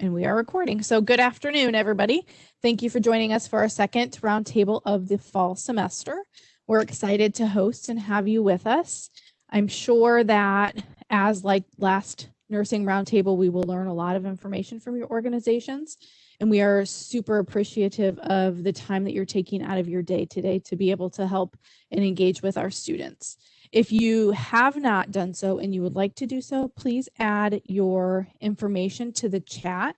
And we are recording. So good afternoon, everybody. Thank you for joining us for our second roundtable of the fall semester. We're excited to host and have you with us. I'm sure that as like last nursing roundtable, we will learn a lot of information from your organizations. And we are super appreciative of the time that you're taking out of your day today to be able to help and engage with our students. If you have not done so and you would like to do so, please add your information to the chat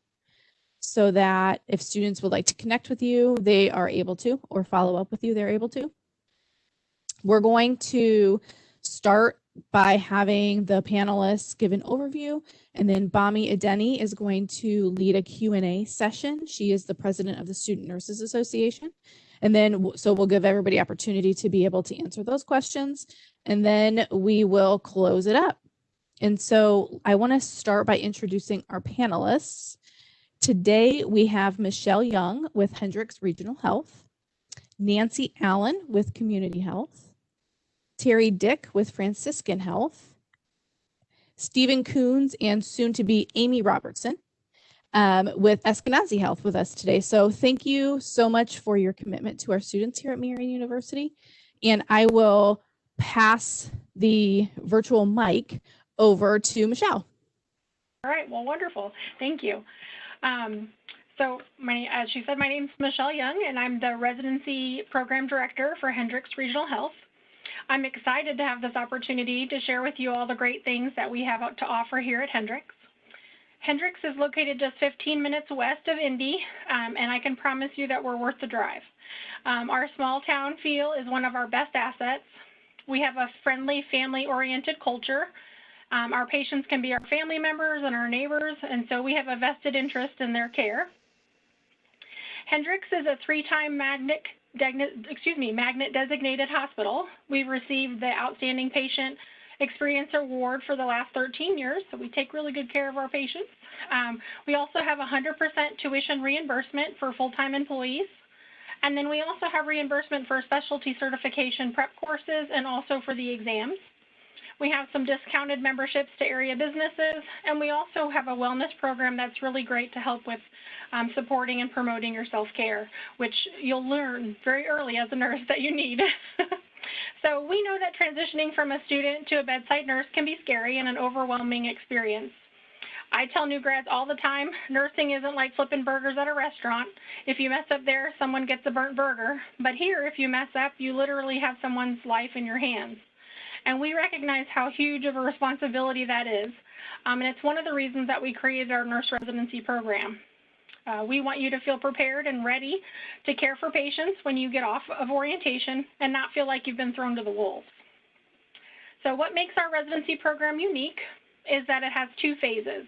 so that if students would like to connect with you, they are able to, or follow up with you, they're able to. We're going to start by having the panelists give an overview, and then Bami Adeni is going to lead a Q&A session. She is the president of the Student Nurses Association. And then, so we'll give everybody opportunity to be able to answer those questions, and then we will close it up. And so I want to start by introducing our panelists. Today, we have Michelle Young with Hendricks Regional Health, Nancy Allen with Community Health, Terry Dick with Franciscan Health, Stephen Coons, and soon to be Amy Robertson with Eskenazi Health with us today. So thank you so much for your commitment to our students here at Marian University. And I will pass the virtual mic over to Michelle. All right, well, wonderful. Thank you. So as she said, my name is Michelle Young, and I'm the Residency Program Director for Hendricks Regional Health. I'm excited to have this opportunity to share with you all the great things that we have to offer here at Hendricks. Hendricks is located just 15 minutes west of Indy, and I can promise you that we're worth the drive. Our small town feel is one of our best assets. We have a friendly, family-oriented culture. Our patients can be our family members and our neighbors, and so we have a vested interest in their care. Hendricks is a 3-time Magnet designated hospital. We've received the Outstanding Patient Experience Award for the last 13 years, so we take really good care of our patients. We also have 100% tuition reimbursement for full-time employees. And then we also have reimbursement for specialty certification prep courses and also for the exams. We have some discounted memberships to area businesses, and we also have a wellness program that's really great to help with supporting and promoting your self-care, which you'll learn very early as a nurse that you need. So we know that transitioning from a student to a bedside nurse can be scary and an overwhelming experience. I tell new grads all the time, nursing isn't like flipping burgers at a restaurant. If you mess up there, someone gets a burnt burger. But here, if you mess up, you literally have someone's life in your hands. And we recognize how huge of a responsibility that is. And it's one of the reasons that we created our nurse residency program. We want you to feel prepared and ready to care for patients when you get off of orientation and not feel like you've been thrown to the wolves. So what makes our residency program unique is that it has 2 phases.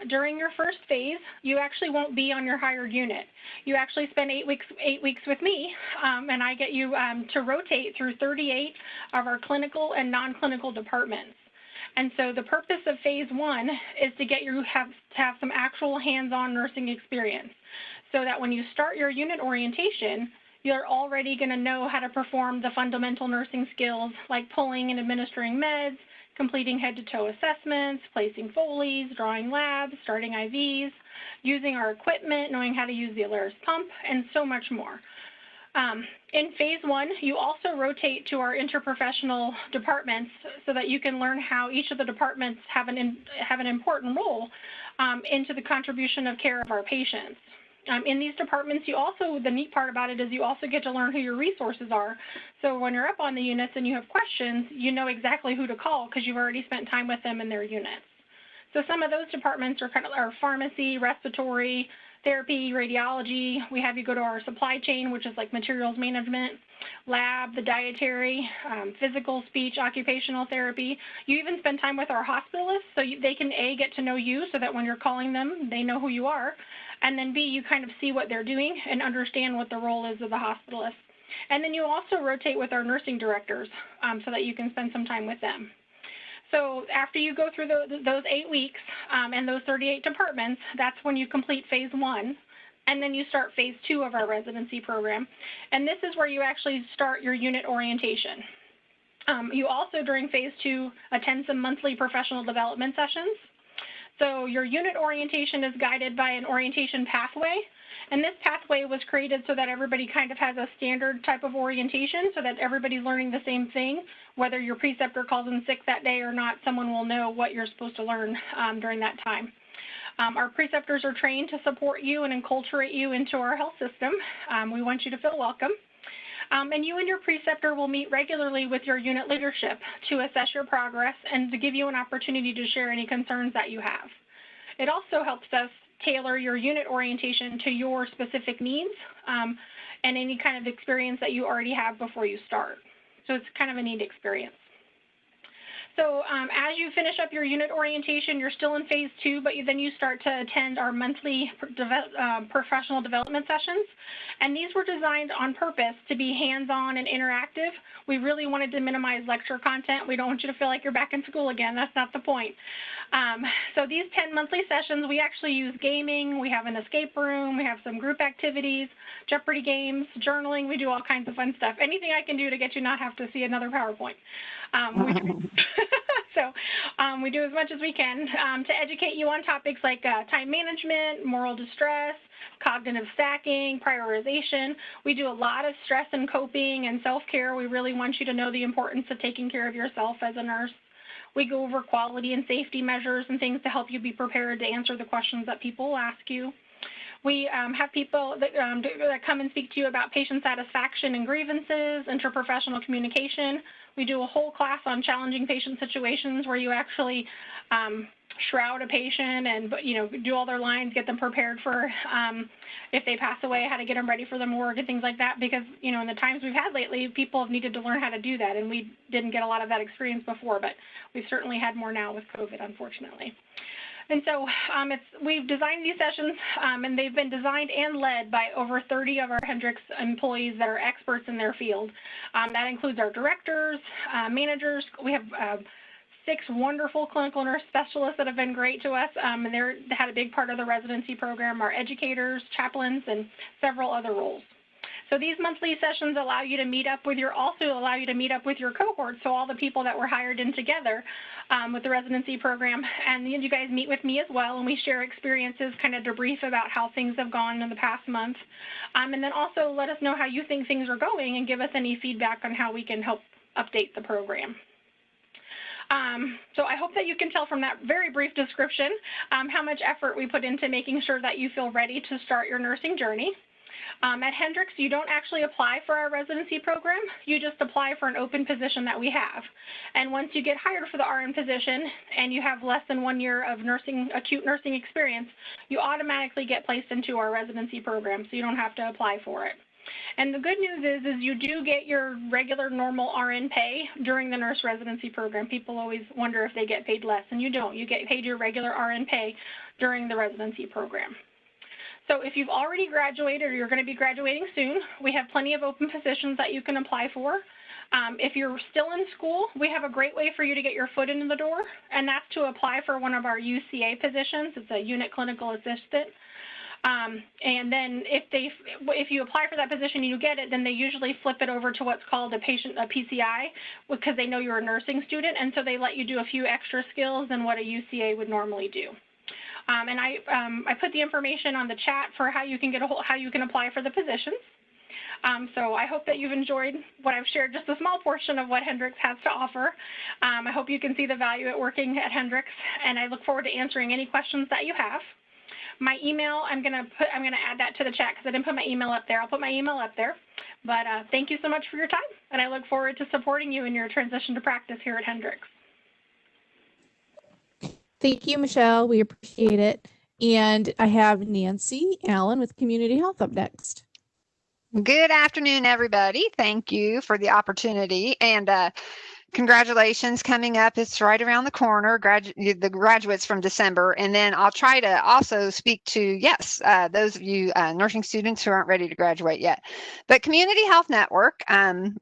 During your first phase, you actually won't be on your hired unit. You actually spend 8 weeks with me, and I get you to rotate through 38 of our clinical and non-clinical departments. And so the purpose of phase 1 is to get you to have some actual hands-on nursing experience, so that when you start your unit orientation, you're already going to know how to perform the fundamental nursing skills like pulling and administering meds, completing head-to-toe assessments, placing Foleys, drawing labs, starting IVs, using our equipment, knowing how to use the Alaris pump, and so much more. In phase 1, you also rotate to our interprofessional departments so that you can learn how each of the departments have an important role into the contribution of care of our patients. In these departments, the neat part about it is you also get to learn who your resources are. So when you're up on the units and you have questions, you know exactly who to call because you've already spent time with them in their units. So some of those departments are kind of our pharmacy, respiratory, therapy, radiology. We have you go to our supply chain, which is like materials management, lab, the dietary, physical, speech, occupational therapy. You even spend time with our hospitalists so they can A, get to know you so that when you're calling them, they know who you are. And then B, you kind of see what they're doing and understand what the role is of the hospitalist. And then you also rotate with our nursing directors so that you can spend some time with them. So after you go through those 8 weeks and those 38 departments, that's when you complete phase 1. And then you start phase 2 of our residency program. And this is where you actually start your unit orientation. You also, during phase 2, attend some monthly professional development sessions. So your unit orientation is guided by an orientation pathway. And this pathway was created so that everybody kind of has a standard type of orientation so that everybody's learning the same thing. Whether your preceptor calls in sick that day or not, someone will know what you're supposed to learn during that time. Our preceptors are trained to support you and enculturate you into our health system. We want you to feel welcome. And you and your preceptor will meet regularly with your unit leadership to assess your progress and to give you an opportunity to share any concerns that you have. It also helps us tailor your unit orientation to your specific needs and any kind of experience that you already have before you start. So it's kind of a neat experience. So as you finish up your unit orientation, you're still in phase 2, but then you start to attend our monthly professional development sessions. And these were designed on purpose to be hands-on and interactive. We really wanted to minimize lecture content. We don't want you to feel like you're back in school again. That's not the point. So these 10 monthly sessions, we actually use gaming. We have an escape room. We have some group activities, Jeopardy games, journaling. We do all kinds of fun stuff. Anything I can do to get you not have to see another PowerPoint. We do as much as we can to educate you on topics like time management, moral distress, cognitive stacking, prioritization. We do a lot of stress and coping and self-care. We really want you to know the importance of taking care of yourself as a nurse. We go over quality and safety measures and things to help you be prepared to answer the questions that people will ask you. We have people that come and speak to you about patient satisfaction and grievances, interprofessional communication. We do a whole class on challenging patient situations where you actually shroud a patient and do all their lines, get them prepared for if they pass away, how to get them ready for the morgue and things like that. Because in the times we've had lately, people have needed to learn how to do that, and we didn't get a lot of that experience before, but we've certainly had more now with COVID, unfortunately. And so we've designed these sessions, and they've been designed and led by over 30 of our Hendricks employees that are experts in their field. That includes our directors, managers. We have 6 wonderful clinical nurse specialists that have been great to us, and they had a big part of the residency program, our educators, chaplains, and several other roles. So these monthly sessions allow you to meet up with your cohort, so all the people that were hired in together with the residency program. And then you guys meet with me as well, and we share experiences, kind of debrief about how things have gone in the past month. And then also let us know how you think things are going and give us any feedback on how we can help update the program. So I hope that you can tell from that very brief description how much effort we put into making sure that you feel ready to start your nursing journey. At Hendricks, you don't actually apply for our residency program. You just apply for an open position that we have. And once you get hired for the RN position and you have less than 1 year of acute nursing experience, you automatically get placed into our residency program, so you don't have to apply for it. And the good news is you do get your regular normal RN pay during the nurse residency program. People always wonder if they get paid less, and you don't. You get paid your regular RN pay during the residency program. So if you've already graduated or you're going to be graduating soon, we have plenty of open positions that you can apply for. If you're still in school, we have a great way for you to get your foot in the door, and that's to apply for one of our UCA positions. It's a unit clinical assistant. And then if you apply for that position and you get it, then they usually flip it over to what's called a PCI, because they know you're a nursing student, and so they let you do a few extra skills than what a UCA would normally do. And I put the information on the chat for how you can apply for the positions. So I hope that you've enjoyed what I've shared, just a small portion of what Hendricks has to offer. I hope you can see the value at working at Hendricks, and I look forward to answering any questions that you have. My email, I'm gonna add that to the chat because I didn't put my email up there. I'll put my email up there. But thank you so much for your time, and I look forward to supporting you in your transition to practice here at Hendricks. Thank you, Michelle. We appreciate it. And I have Nancy Allen with Community Health up next. Good afternoon, everybody. Thank you for the opportunity. And congratulations coming up. It's right around the corner, the graduates from December. And then I'll try to also speak to, yes, those of you nursing students who aren't ready to graduate yet. But Community Health Network,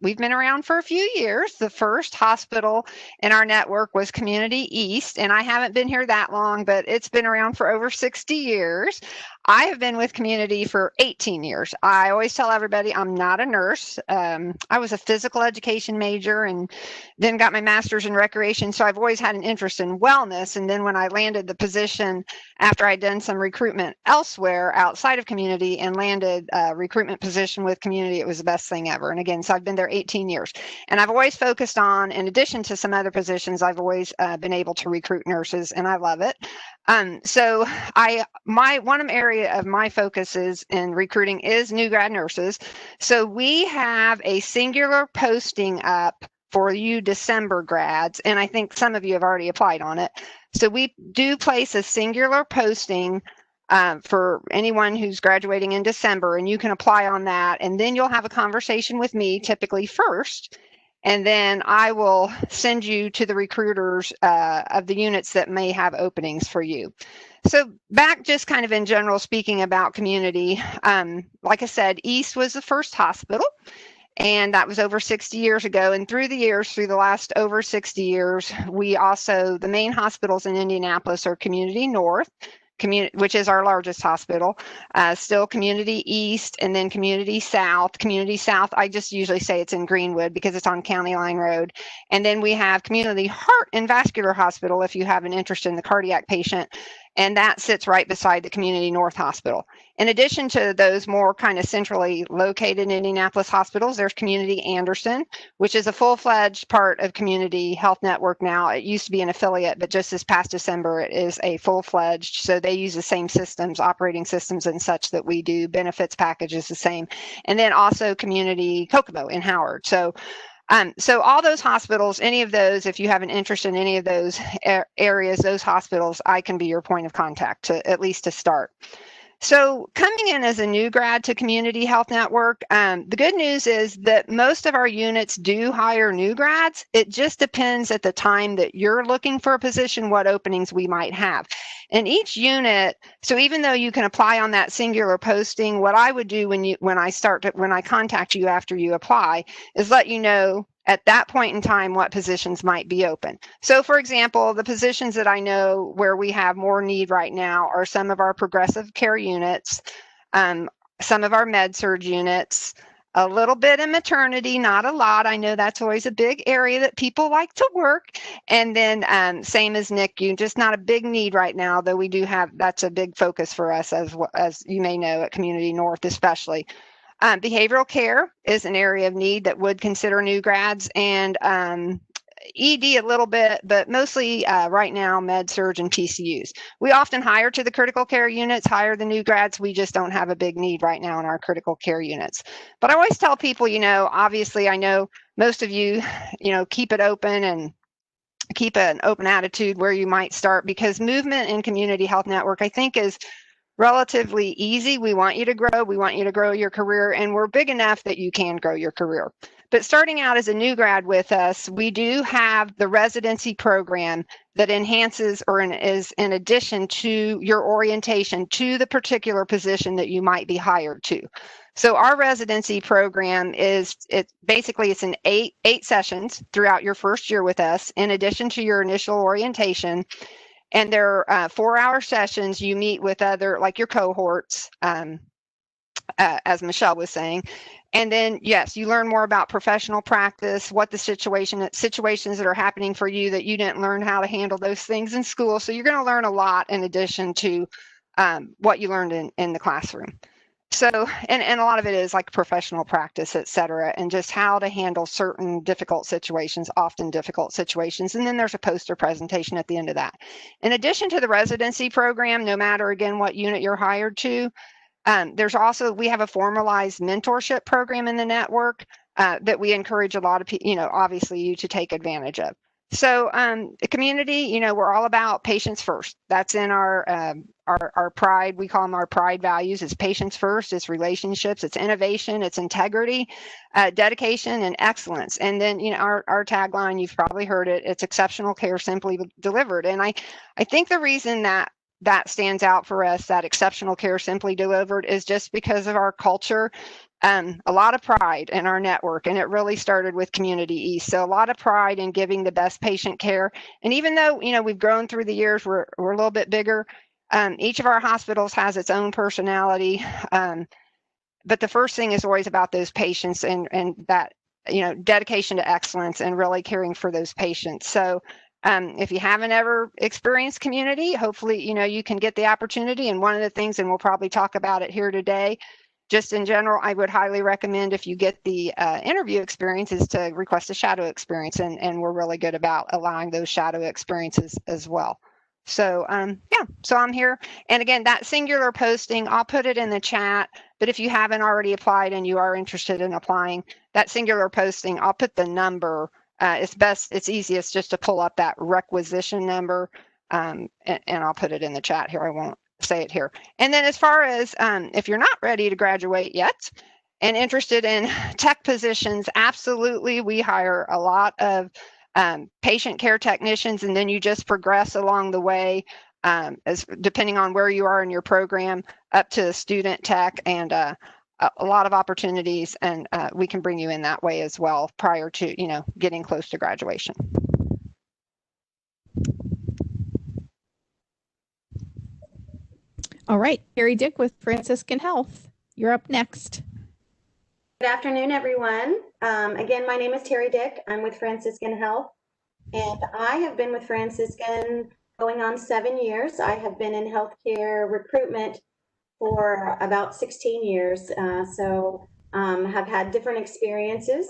we've been around for a few years. The first hospital in our network was Community East, and I haven't been here that long, but it's been around for over 60 years. I have been with Community for 18 years. I always tell everybody I'm not a nurse. I was a physical education major and then got my master's in recreation. So I've always had an interest in wellness. And then when I landed the position after I'd done some recruitment elsewhere outside of community and landed a recruitment position with community, it was the best thing ever. And again, so I've been there 18 years. And I've always focused on, in addition to some other positions, I've always been able to recruit nurses, and I love it. So one area of my focus is in recruiting is new grad nurses. So we have a singular posting up for you December grads, and I think some of you have already applied on it. So we do place a singular posting for anyone who's graduating in December, and you can apply on that, and then you'll have a conversation with me, typically first, and then I will send you to the recruiters of the units that may have openings for you. So back just kind of in general speaking about community, like I said, East was the first hospital, and that was over 60 years ago. And through the last over 60 years, we also, the main hospitals in Indianapolis are Community North, which is our largest hospital, still Community East, and then Community South. Community South, I just usually say it's in Greenwood because it's on County Line Road. And then we have Community Heart and Vascular Hospital if you have an interest in the cardiac patient, and that sits right beside the Community North Hospital. In addition to those more kind of centrally located Indianapolis hospitals, there's Community Anderson, which is a full-fledged part of Community Health Network now. It used to be an affiliate, but just this past December, it is a full-fledged. So they use the same systems, operating systems and such that we do. Benefits package is the same. And then also Community Kokomo in Howard. So all those hospitals, any of those, if you have an interest in any of those areas, those hospitals, I can be your point of contact at least to start. So coming in as a new grad to Community Health Network, the good news is that most of our units do hire new grads. It just depends at the time that you're looking for a position, what openings we might have. And each unit, so even though you can apply on that singular posting, what I would do when I contact you after you apply is let you know at that point in time what positions might be open. So for example, the positions that I know where we have more need right now are some of our progressive care units, some of our med-surg units, a little bit in maternity, not a lot. I know that's always a big area that people like to work. And then same as NICU, just not a big need right now, though we do have, that's a big focus for us as you may know at Community North especially. Behavioral care is an area of need that would consider new grads, and ED a little bit, but mostly right now med-surg and PCUs. We often hire to the critical care units, hire the new grads. We just don't have a big need right now in our critical care units. But I always tell people, obviously I know most of you, keep it open and keep an open attitude where you might start, because movement in Community Health Network, I think, is relatively easy. We want you to grow. We want you to grow your career, and we're big enough that you can grow your career. But starting out as a new grad with us, we do have the residency program that enhances or is in addition to your orientation to the particular position that you might be hired to. So our residency program it's an eight sessions throughout your first year with us, in addition to your initial orientation. And they're 4-hour sessions. You meet with other, like your cohorts, as Michelle was saying. And then, yes, you learn more about professional practice, what the situations that are happening for you that you didn't learn how to handle those things in school. So you're going to learn a lot in addition to what you learned in the classroom. So, and a lot of it is like professional practice, et cetera, and just how to handle certain difficult situations, often difficult situations. And then there's a poster presentation at the end of that. In addition to the residency program, no matter, again, what unit you're hired to, we have a formalized mentorship program in the network that we encourage a lot of people, obviously you to take advantage of. So the community, we're all about patients first. That's in our pride. We call them our pride values. It's patients first, it's relationships, it's innovation, it's integrity, dedication, and excellence. And then, our tagline, you've probably heard it, it's exceptional care simply delivered. And I think the reason that stands out for us, that exceptional care simply delivered, is just because of our culture. A lot of pride in our network, and it really started with Community East. So a lot of pride in giving the best patient care. And even though, we've grown through the years, we're a little bit bigger. Each of our hospitals has its own personality. But the first thing is always about those patients and that dedication to excellence and really caring for those patients. So if you haven't ever experienced community, hopefully, you can get the opportunity. And one of the things, and we'll probably talk about it here today, just in general, I would highly recommend if you get the interview experience is to request a shadow experience. And we're really good about allowing those shadow experiences as well. So so I'm here. And again, that singular posting, I'll put it in the chat, but if you haven't already applied and you are interested in applying, that singular posting, I'll put the number. It's easiest just to pull up that requisition number, and I'll put it in the chat here. I won't say it here. And then as far as if you're not ready to graduate yet and interested in tech positions, absolutely, we hire a lot of patient care technicians, and then you just progress along the way as depending on where you are in your program up to student tech, and a lot of opportunities, and we can bring you in that way as well prior to getting close to graduation. All right, Carrie Dick with Franciscan Health, you're up next. Good afternoon, everyone. Again, my name is Terry Dick. I'm with Franciscan Health, and I have been with Franciscan going on 7 years. I have been in healthcare recruitment for about 16 years, so have had different experiences,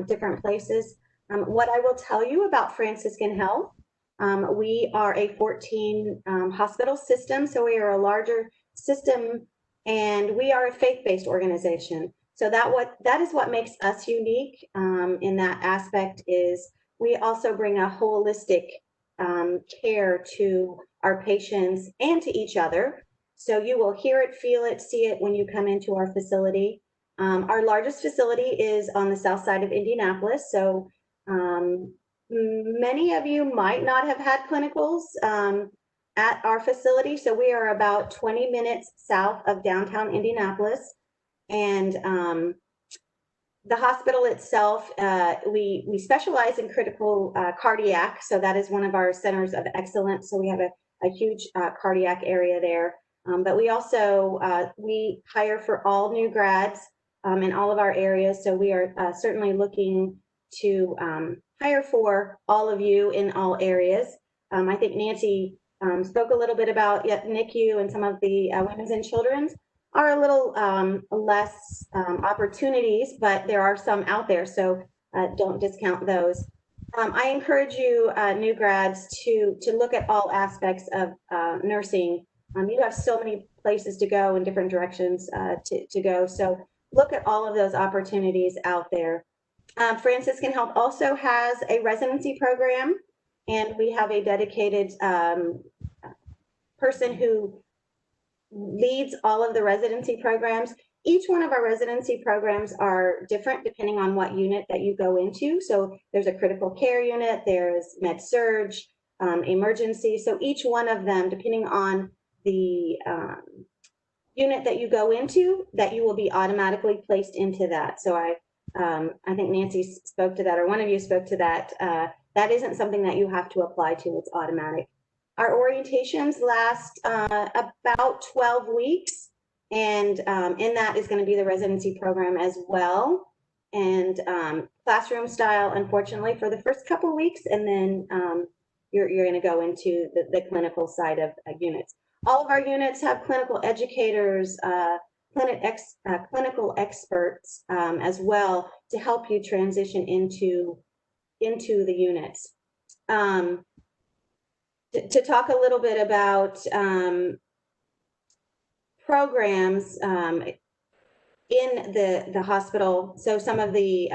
different places. What I will tell you about Franciscan Health, we are a 14 hospital system, so we are a larger system, and we are a faith-based organization. So that is what makes us unique in that aspect. Is we also bring a holistic care to our patients and to each other. So you will hear it, feel it, see it when you come into our facility. Our largest facility is on the south side of Indianapolis. So many of you might not have had clinicals at our facility. So we are about 20 minutes south of downtown Indianapolis. And the hospital itself, we specialize in critical cardiac. So that is one of our centers of excellence. So we have a huge cardiac area there. But we also, we hire for all new grads in all of our areas. So we are certainly looking to hire for all of you in all areas. I think Nancy spoke a little bit about NICU, and some of the women's and children's are a little less opportunities, but there are some out there, so don't discount those. I encourage you, new grads, to look at all aspects of nursing. You have so many places to go in different directions to go, so look at all of those opportunities out there. Franciscan Health also has a residency program, and we have a dedicated person who leads all of the residency programs. Each one of our residency programs are different depending on what unit that you go into. So there's a critical care unit, there's med surg, emergency. So each one of them, depending on the unit that you go into, that you will be automatically placed into that. So I think Nancy spoke to that, or one of you spoke to that. That isn't something that you have to apply to, it's automatic. Our orientations last about 12 weeks, and in that is going to be the residency program as well, and classroom style, unfortunately, for the first couple of weeks, and then you're going to go into the clinical side of units. All of our units have clinical educators, clinical experts as well to help you transition into the units. To talk a little bit about programs in the hospital. So some of the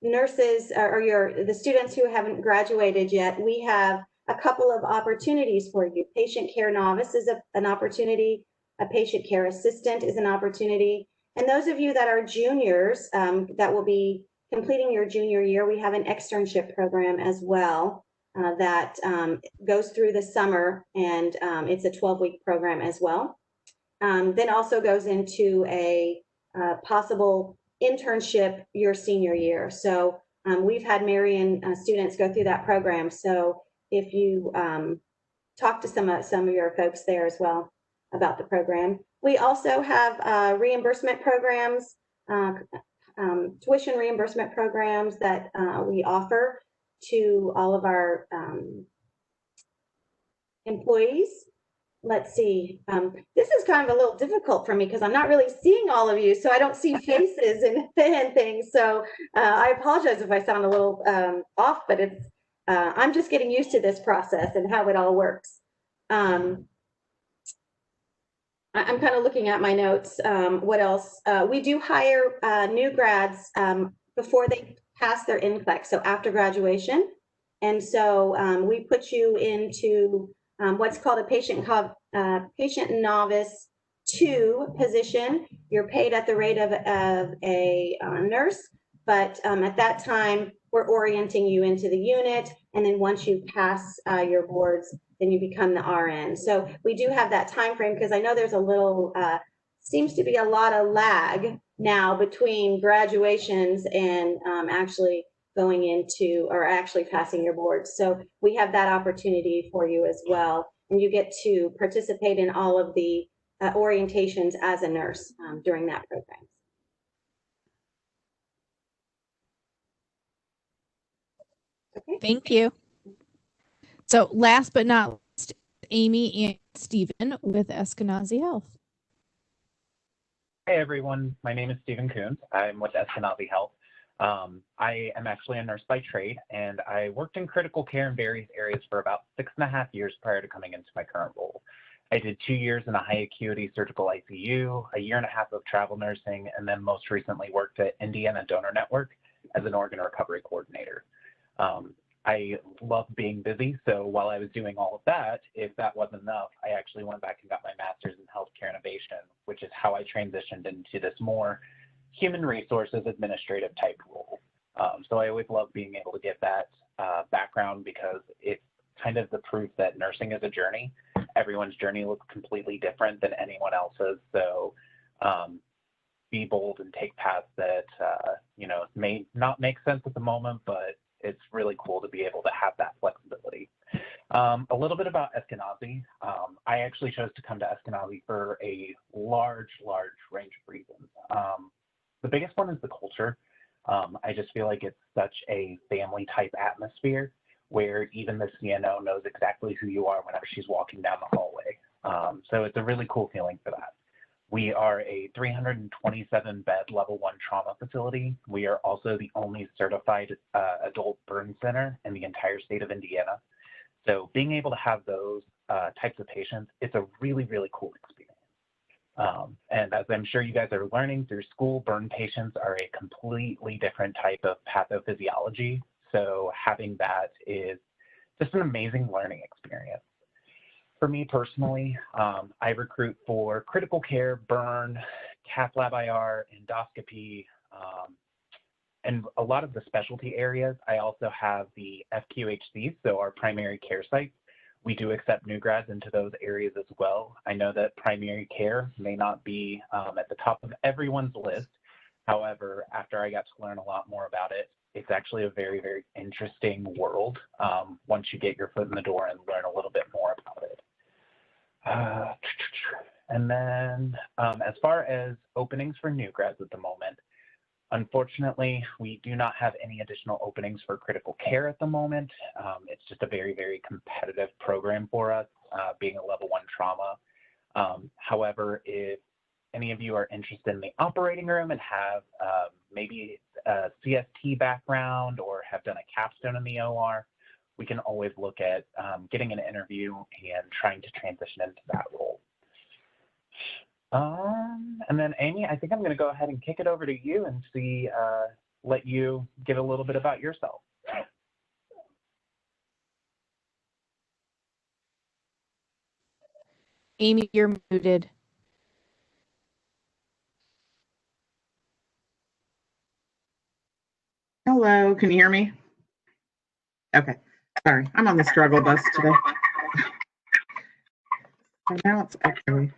nurses or the students who haven't graduated yet, we have a couple of opportunities for you. Patient care novice is an opportunity. A patient care assistant is an opportunity. And those of you that are juniors that will be completing your junior year, we have an externship program as well. That goes through the summer, and it's a 12-week program as well. Then also goes into a possible internship your senior year. So we've had Marion students go through that program. So if you talk to some of your folks there as well about the program. We also have reimbursement programs, tuition reimbursement programs that we offer to all of our employees. Let's see. This is kind of a little difficult for me because I'm not really seeing all of you, so I don't see faces and things. So I apologize if I sound a little off, but it's I'm just getting used to this process and how it all works. I'm kind of looking at my notes. What else? We do hire new grads before they pass their NCLEX, so after graduation. And so we put you into what's called a patient novice 2 position. You're paid at the rate of a nurse, but at that time, we're orienting you into the unit. And then once you pass your boards, then you become the RN. So we do have that time frame because I know there's a little, seems to be a lot of lag now between graduations and actually going into or actually passing your boards. So we have that opportunity for you as well. And you get to participate in all of the orientations as a nurse during that program. Okay. Thank you. So last but not least, Amy and Stephen with Eskenazi Health. Hey everyone, my name is Stephen Coons. I'm with Eskenazi Health. I am actually a nurse by trade, and I worked in critical care in various areas for about 6.5 years prior to coming into my current role. I did 2 years in a high acuity surgical ICU, a 1.5 years of travel nursing, and then most recently worked at Indiana Donor Network as an organ recovery coordinator. I love being busy, so while I was doing all of that, if that wasn't enough, I actually went back and got my master's in healthcare innovation, which is how I transitioned into this more human resources administrative type role. So I always love being able to get that background because it's kind of the proof that nursing is a journey. Everyone's journey looks completely different than anyone else's. So be bold and take paths that, may not make sense at the moment, but it's really cool to be able to have that flexibility. A little bit about Eskenazi. I actually chose to come to Eskenazi for a large range of reasons. The biggest one is the culture. I just feel like it's such a family type atmosphere where even the CNO knows exactly who you are whenever she's walking down the hallway. So it's a really cool feeling for that. We are a 327 bed level 1 trauma facility. We are also the only certified adult burn center in the entire state of Indiana. So being able to have those types of patients, it's a really cool experience. And as I'm sure you guys are learning through school, burn patients are a completely different type of pathophysiology. So having that is just an amazing learning experience. For me personally, I recruit for critical care, burn, cath lab IR, endoscopy, and a lot of the specialty areas. I also have the FQHCs, so our primary care sites. We do accept new grads into those areas as well. I know that primary care may not be at the top of everyone's list. However, after I got to learn a lot more about it, it's actually a very interesting world once you get your foot in the door and learn a little bit more about it. And then as far as openings for new grads at the moment, unfortunately, we do not have any additional openings for critical care at the moment. It's just a very competitive program for us, being a level 1 trauma. However, if any of you are interested in the operating room and have maybe a CST background or have done a capstone in the OR, we can always look at getting an interview and trying to transition into that role. And then Amy, I think I'm going to go ahead and kick it over to you and see, let you give a little bit about yourself. Amy, you're muted. Hello, can you hear me? Okay, sorry, I'm on the struggle bus today. So now it's okay.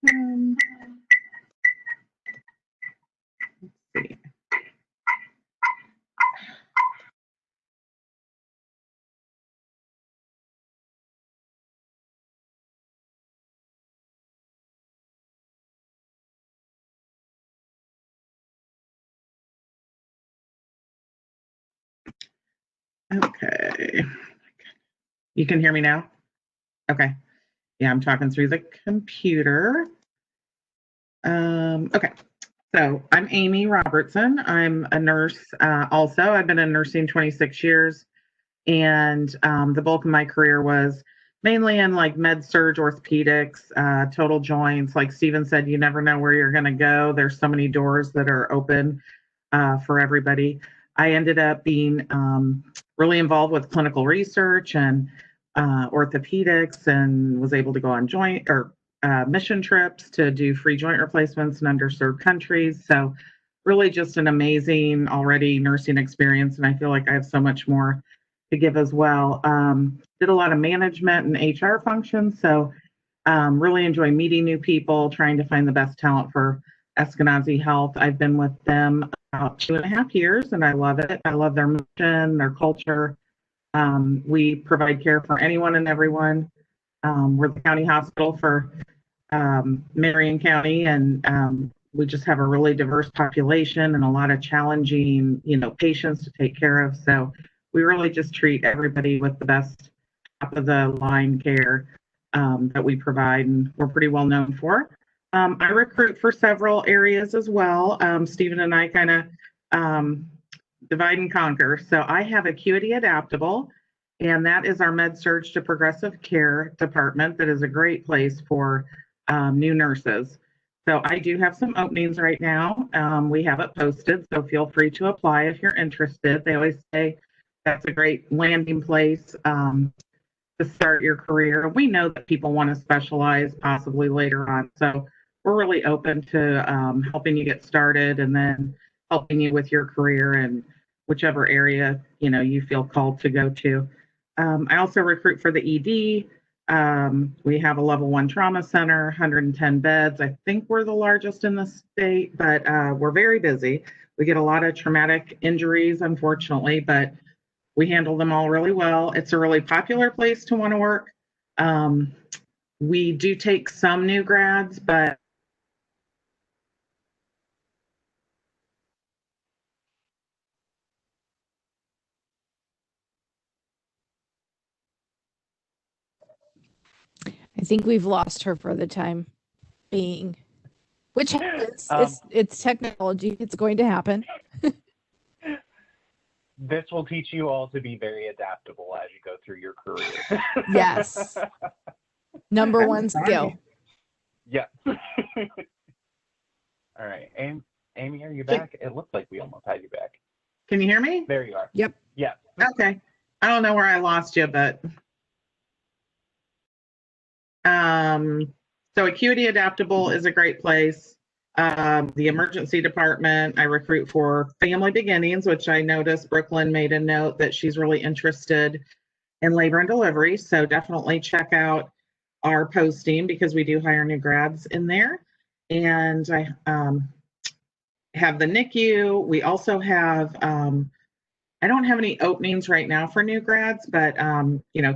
Let's see. Okay. You can hear me now? Okay. Yeah, I'm talking through the computer. Okay. So I'm Amy Robertson. I'm a nurse also. I've been in nursing 26 years, and the bulk of my career was mainly in like med surg, orthopedics, total joints. Like Steven said, you never know where you're going to go. There's so many doors that are open for everybody. I ended up being really involved with clinical research and orthopedics, and was able to go on joint or mission trips to do free joint replacements in underserved countries. So really just an amazing already nursing experience. And I feel like I have so much more to give as well. Did a lot of management and HR functions. So really enjoy meeting new people, trying to find the best talent for Eskenazi Health. I've been with them about 2.5 years, and I love it. I love their mission, their culture. We provide care for anyone and everyone. We're the county hospital for Marion County, and we just have a really diverse population and a lot of challenging, patients to take care of. So we really just treat everybody with the best top of the line care that we provide, and we're pretty well known for. I recruit for several areas as well. Stephen and I kind of divide and conquer. So I have Acuity Adaptable, and that is our med surg to progressive care department. That is a great place for new nurses. So I do have some openings right now. We have it posted, so feel free to apply if you're interested. They always say that's a great landing place to start your career. We know that people want to specialize possibly later on. So we're really open to helping you get started and then helping you with your career in whichever area you feel called to go to. I also recruit for the ED. We have a level 1 trauma center, 110 beds. I think we're the largest in the state, but we're very busy. We get a lot of traumatic injuries, unfortunately, but we handle them all really well. It's a really popular place to want to work. We do take some new grads, but I think we've lost her for the time being, which happens. It's technology. It's going to happen. This will teach you all to be very adaptable as you go through your career. Yes. Number one skill. Yeah. All right. Amy, are you back? It looks like we almost had you back. Can you hear me? There you are. Yep. Yeah. Okay. I don't know where I lost you, but so Acuity Adaptable is a great place. The emergency department, I recruit for Family Beginnings, which I noticed Brooklyn made a note that she's really interested in labor and delivery. So definitely check out our posting because we do hire new grads in there. And I have the NICU. We also have, I don't have any openings right now for new grads, but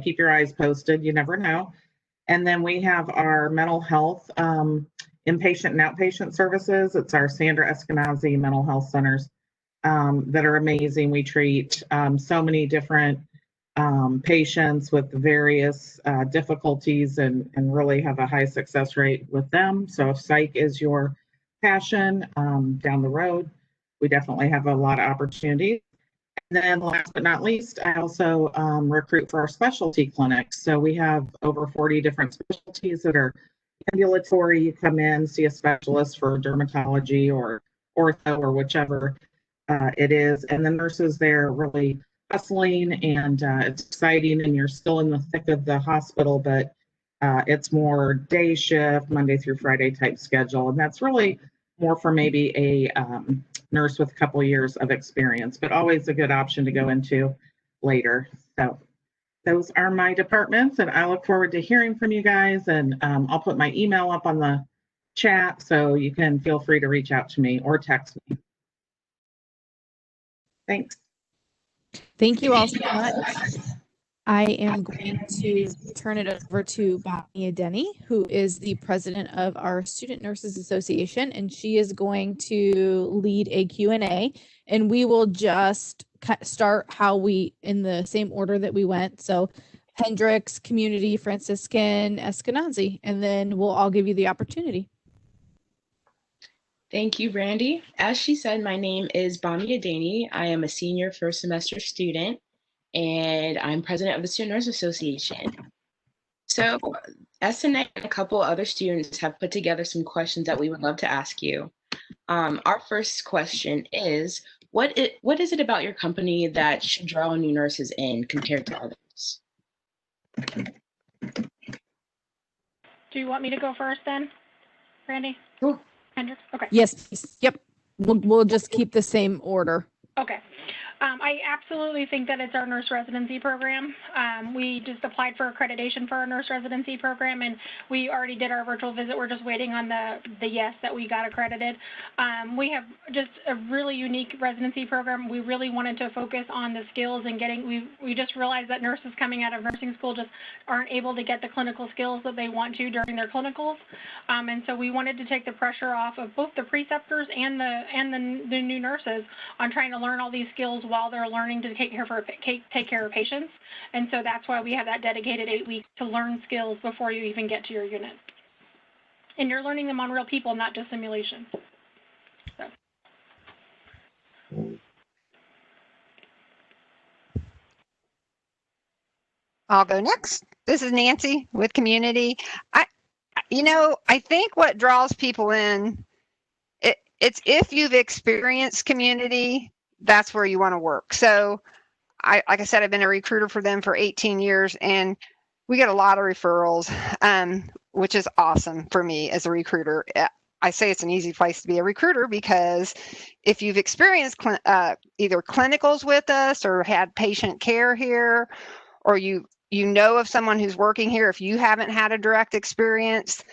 keep your eyes posted. You never know. And then we have our mental health inpatient and outpatient services. It's our Sandra Eskenazi mental health centers that are amazing. We treat so many different patients with various difficulties and really have a high success rate with them. So if psych is your passion down the road, we definitely have a lot of opportunities. And then last but not least, I also recruit for our specialty clinics. So we have over 40 different specialties that are ambulatory. You come in, see a specialist for dermatology or ortho or whichever it is. And the nurses there really hustling, and it's exciting, and you're still in the thick of the hospital, but it's more day shift, Monday through Friday type schedule. And that's really more for maybe a nurse with a couple years of experience, but always a good option to go into later. So those are my departments, and I look forward to hearing from you guys. And I'll put my email up on the chat so you can feel free to reach out to me or text me. Thanks. Thank you all so much. I am going to turn it over to Bonnie Adeni, who is the president of our Student Nurses Association, and she is going to lead a Q&A, and we will just start in the same order that we went. So Hendricks, Community, Franciscan, Eskenazi, and then we'll all give you the opportunity. Thank you, Brandy. As she said, my name is Bonnie Adeni. I am a senior first semester student, and I'm president of the Student Nurse Association. So SNA and a couple other students have put together some questions that we would love to ask you. Our first question is, what is it about your company that should draw new nurses in compared to others? Do you want me to go first then, Brandy? Cool. Hendricks? Okay. Yes, please. Yep. We'll just keep the same order. Okay. I absolutely think that it's our nurse residency program. We just applied for accreditation for our nurse residency program, and we already did our virtual visit. We're just waiting on the yes that we got accredited. We have just a really unique residency program. We really wanted to focus on the skills and we just realized that nurses coming out of nursing school just aren't able to get the clinical skills that they want to during their clinicals. And so we wanted to take the pressure off of both the preceptors and the new nurses on trying to learn all these skills while they're learning to take care of patients. And so that's why we have that dedicated 8 weeks to learn skills before you even get to your unit. And you're learning them on real people, not just simulation. So. I'll go next. This is Nancy with Community. I think what draws people in, it's if you've experienced Community, that's where you want to work. So like I said, I've been a recruiter for them for 18 years, and we get a lot of referrals, which is awesome for me as a recruiter. I say it's an easy place to be a recruiter because if you've experienced either clinicals with us or had patient care here, or you know of someone who's working here, if you haven't had a direct experience,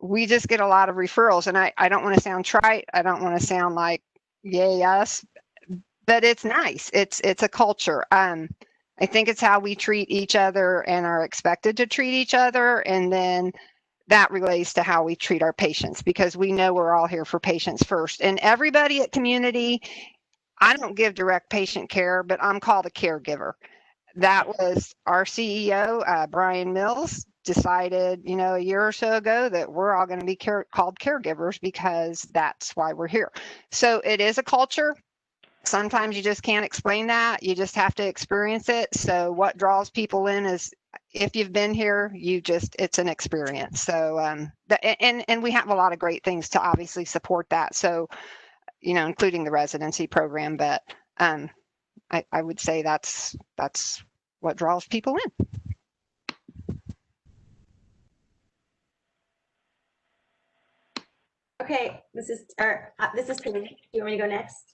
we just get a lot of referrals. And I don't want to sound trite. I don't want to sound like, yay, us. But it's nice. It's a culture. I think it's how we treat each other and are expected to treat each other. And then that relates to how we treat our patients, because we know we're all here for patients first. And everybody at Community, I don't give direct patient care, but I'm called a caregiver. That was our CEO, Brian Mills, decided, a year or so ago that we're all going to be called caregivers because that's why we're here. So it is a culture. Sometimes you just can't explain that. You just have to experience it. So what draws people in is if you've been here, it's an experience. So, and we have a lot of great things to obviously support that. So, including the residency program, but I would say that's what draws people in. Okay, this is Tammy. Do you want me to go next?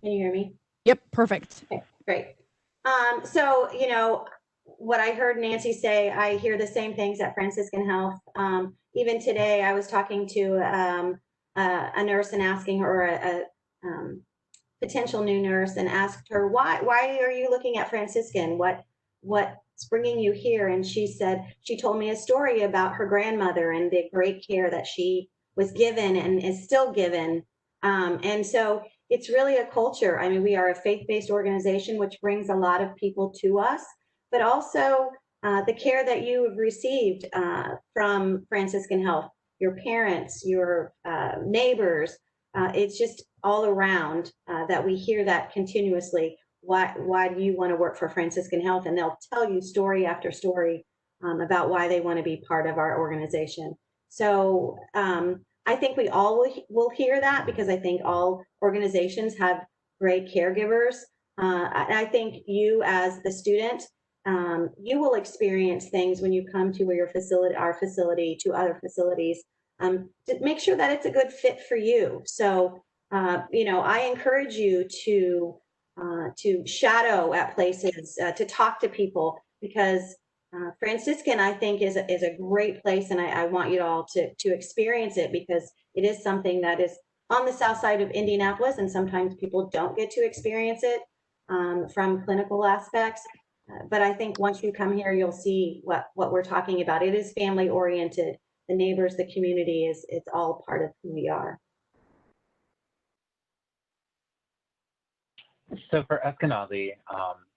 Can you hear me? Yep, perfect. Okay, great. So, what I heard Nancy say, I hear the same things at Franciscan Health. Even today, I was talking to a nurse and asking her, a potential new nurse, and asked her, why are you looking at Franciscan? What's bringing you here? And she told me a story about her grandmother and the great care that she was given and is still given. And so it's really a culture. I mean, we are a faith-based organization, which brings a lot of people to us, but also the care that you have received from Franciscan Health, your parents, your neighbors. It's just all around that we hear that continuously. Why do you want to work for Franciscan Health? And they'll tell you story after story about why they want to be part of our organization. So I think we all will hear that, because I think all organizations have great caregivers. And I think you as the student, you will experience things when you come to our facility, to other facilities, to make sure that it's a good fit for you. So, I encourage you to shadow at places, to talk to people, because Franciscan, I think, is a great place, and I want you all to experience it, because it is something that is on the south side of Indianapolis, and sometimes people don't get to experience it. from clinical aspects. But I think once you come here, you'll see what we're talking about. It is family oriented. The neighbors, the community it's all part of who we are. So for Eskenazi,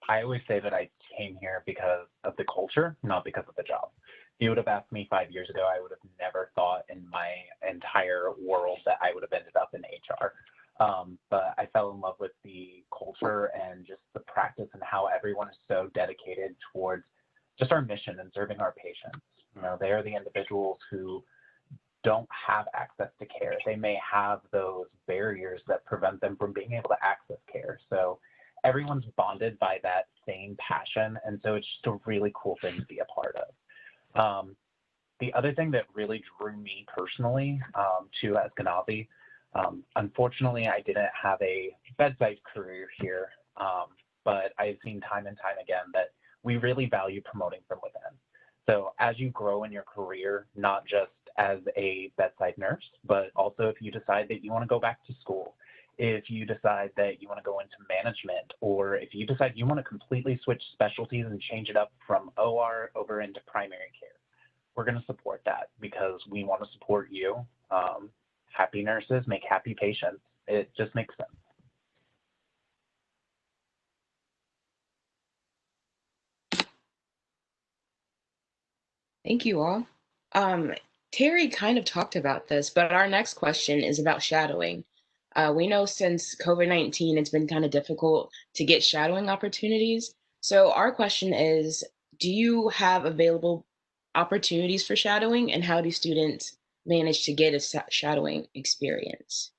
I always say that I came here because of the culture, not because of the job. If you would have asked me 5 years ago, I would have never thought in my entire world that I would have ended up in HR. But I fell in love with the culture and just the practice and how everyone is so dedicated towards just our mission and serving our patients. You know, they are the individuals who don't have access to care. They may have those barriers that prevent them from being able to access care. So everyone's bonded by that same passion. And so it's just a really cool thing to be a part of. The other thing that really drew me personally to Eskenazi, unfortunately, I didn't have a bedside career here, but I've seen time and time again that we really value promoting from within. So as you grow in your career, not just as a bedside nurse, but also if you decide that you want to go back to school, if you decide that you want to go into management, or if you decide you want to completely switch specialties and change it up from OR over into primary care, we're going to support that because we want to support you. Happy nurses make happy patients. It just makes sense. Thank you all. Terry kind of talked about this, but our next question is about shadowing. We know since COVID-19, it's been kind of difficult to get shadowing opportunities. So our question is, do you have available opportunities for shadowing, and how do students manage to get a shadowing experience?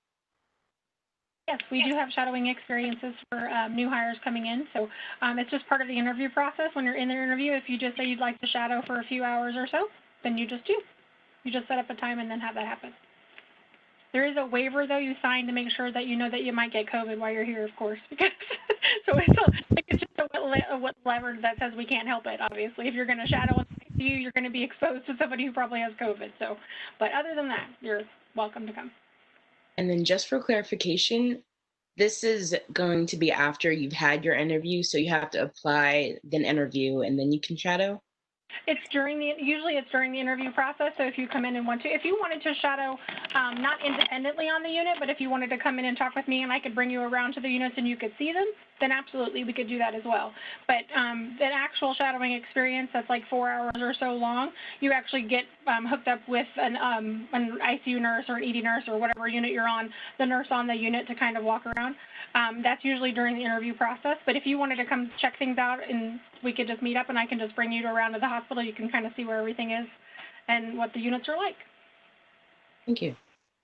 Yes, we do have shadowing experiences for new hires coming in. So it's just part of the interview process. When you're in the interview, if you just say you'd like to shadow for a few hours or so, then you just do. You just set up a time and then have that happen. There is a waiver, though, you sign to make sure that you know that you might get COVID while you're here, of course. Because so it's just a wet lever that says we can't help it, obviously. If you're going to shadow in the ICU, you're going to be exposed to somebody who probably has COVID. So, but other than that, you're welcome to come. And then just for clarification, this is going to be after you've had your interview, so you have to apply, then interview, and then you can shadow? Usually it's during the interview process. So if you come in and if you wanted to shadow, not independently on the unit, but if you wanted to come in and talk with me and I could bring you around to the units and you could see them, then absolutely we could do that as well. But an actual shadowing experience that's like 4 hours or so long, you actually get hooked up with an ICU nurse or an ED nurse or whatever unit you're on, the nurse on the unit to kind of walk around. That's usually during the interview process. But if you wanted to come check things out and we could just meet up and I can just bring you around to the hospital, you can kind of see where everything is and what the units are like. Thank you.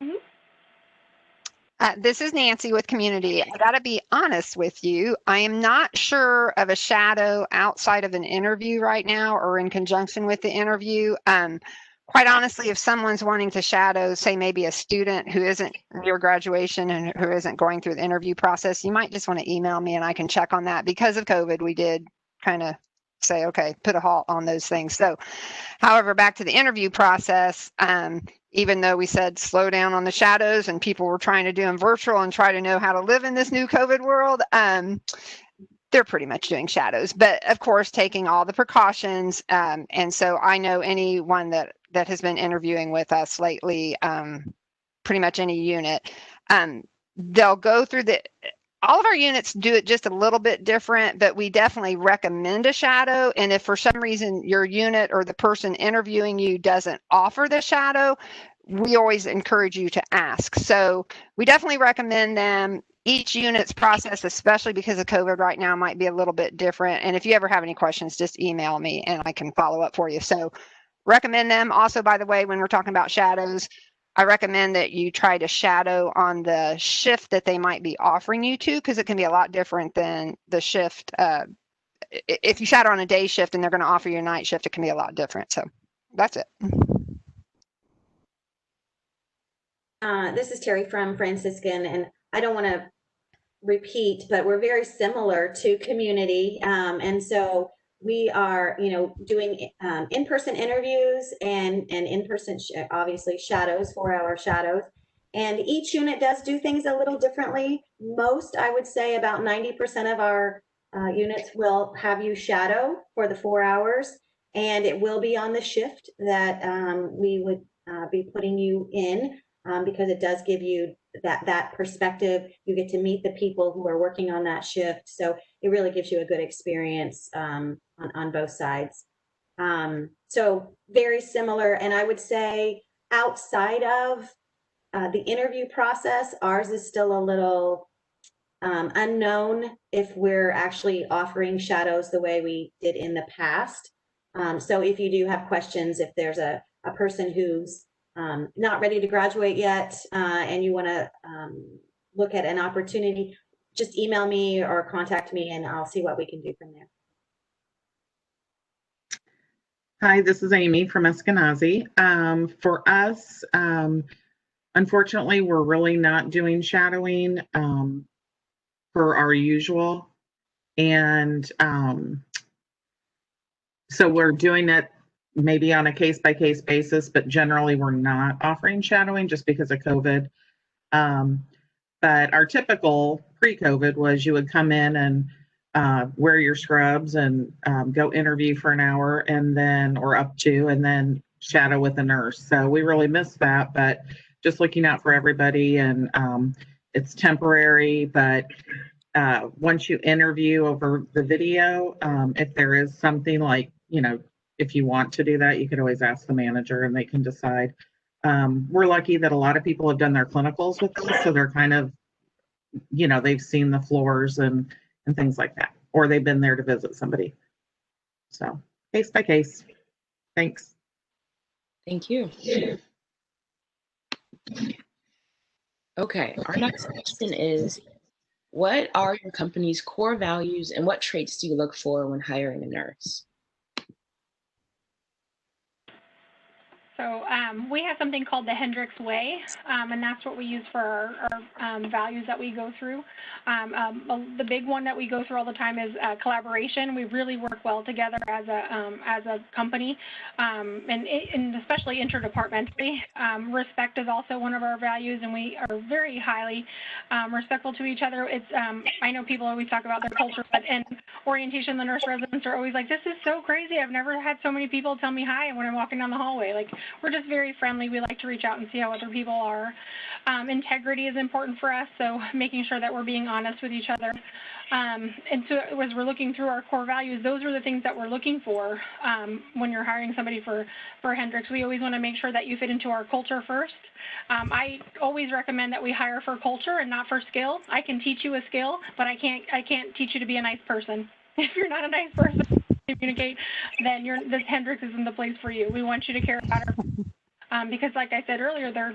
Mm-hmm. This is Nancy with Community. I got to be honest with you. I am not sure of a shadow outside of an interview right now or in conjunction with the interview. Quite honestly, if someone's wanting to shadow, say maybe a student who isn't near graduation and who isn't going through the interview process, you might just want to email me and I can check on that. Because of COVID, we did kind of say, okay, put a halt on those things. So, however, back to the interview process, even though we said slow down on the shadows and people were trying to do them virtual and try to know how to live in this new COVID world, they're pretty much doing shadows, but of course, taking all the precautions. And so I know anyone that has been interviewing with us lately, pretty much any unit, they'll go through all of our units do it just a little bit different, but we definitely recommend a shadow. And if for some reason your unit or the person interviewing you doesn't offer the shadow, we always encourage you to ask. So we definitely recommend them. Each unit's process, especially because of COVID right now, might be a little bit different. And if you ever have any questions, just email me and I can follow up for you. So recommend them. Also, by the way, when we're talking about shadows, I recommend that you try to shadow on the shift that they might be offering you to, because it can be a lot different than the shift. If you shadow on a day shift and they're going to offer you a night shift, it can be a lot different. So that's it. This is Terry from Franciscan, and I don't want to repeat, but we're very similar to Community. And so we are, doing in-person interviews and in-person, obviously, shadows, 4-hour shadows. And each unit does do things a little differently. most, I would say about 90% of our units will have you shadow for the 4 hours, and it will be on the shift that we would be putting you in, because it does give you that perspective. You get to meet the people who are working on that shift, so it really gives you a good experience on both sides. So very similar, and I would say outside of the interview process, ours is still a little unknown if we're actually offering shadows the way we did in the past. So if you do have questions, if there's a person who's not ready to graduate yet, and you want to look at an opportunity, just email me or contact me and I'll see what we can do from there. Hi, this is Amy from Eskenazi. For us, unfortunately, we're really not doing shadowing for our usual. And so we're doing it maybe on a case-by-case basis, but generally we're not offering shadowing just because of COVID. But our typical pre-COVID was you would come in and wear your scrubs and go interview for an hour and then, or up to, and then shadow with a nurse. So we really missed that, but just looking out for everybody, and it's temporary, but once you interview over the video, if there is something like, if you want to do that, you could always ask the manager and they can decide. We're lucky that a lot of people have done their clinicals with us, so they're kind of, they've seen the floors and things like that, or they've been there to visit somebody. So case by case. Thanks. Thank you. Okay, our next question is, what are your company's core values and what traits do you look for when hiring a nurse? So we have something called the Hendricks Way, and that's what we use for our values that we go through. The big one that we go through all the time is collaboration. We really work well together as a company, and especially interdepartmentally. Respect is also one of our values, and we are very highly respectful to each other. It's I know people always talk about their culture, but in orientation, the nurse residents are always like, "This is so crazy. I've never had so many people tell me hi when I'm walking down the hallway." Like, we're just very friendly. We like to reach out and see how other people are. Integrity is important for us, so making sure that we're being honest with each other. And so as we're looking through our core values, those are the things that we're looking for when you're hiring somebody for Hendricks. We always want to make sure that you fit into our culture first. I always recommend that we hire for culture and not for skill. I can teach you a skill, but I can't teach you to be a nice person. If you're not a nice person to communicate, then this Hendricks isn't the place for you. We want you to care about our because, like I said earlier, there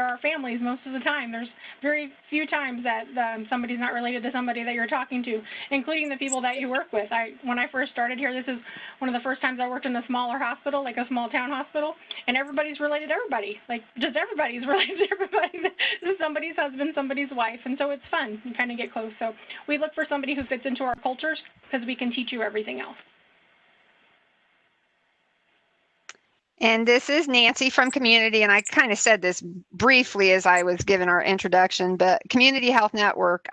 are families most of the time. There's very few times that somebody's not related to somebody that you're talking to, including the people that you work with. When I first started here, this is one of the first times I worked in a smaller hospital, like a small town hospital, and everybody's related to everybody. Like, just everybody's related to everybody. This is somebody's husband, somebody's wife, and so it's fun. You kind of get close. So we look for somebody who fits into our cultures because we can teach you everything else. And this is Nancy from Community, and I kind of said this briefly as I was giving our introduction, but Community Health Network,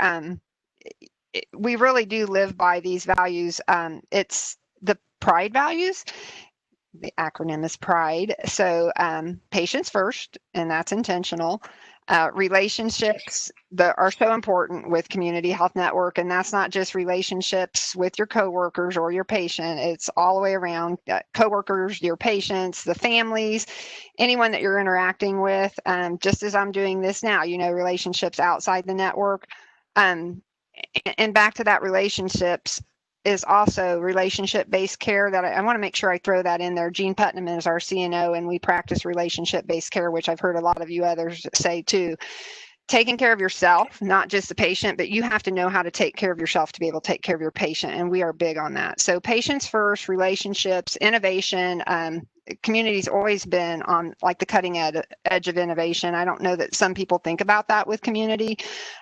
we really do live by these values. It's the PRIDE values. The acronym is PRIDE. So patients first, and that's intentional. Relationships that are so important with Community Health Network, and that's not just relationships with your coworkers or your patient. It's all the way around, coworkers, your patients, the families, anyone that you're interacting with. Just as I'm doing this now, relationships outside the network. And back to that, relationships is also relationship-based care. That I want to make sure I throw that in there. Jean Putnam is our CNO, and we practice relationship-based care, which I've heard a lot of you others say too. Taking care of yourself, not just the patient, but you have to know how to take care of yourself to be able to take care of your patient, and we are big on that. So patients first, relationships, innovation. Community's always been on like the cutting edge of innovation. I don't know that some people think about that with Community,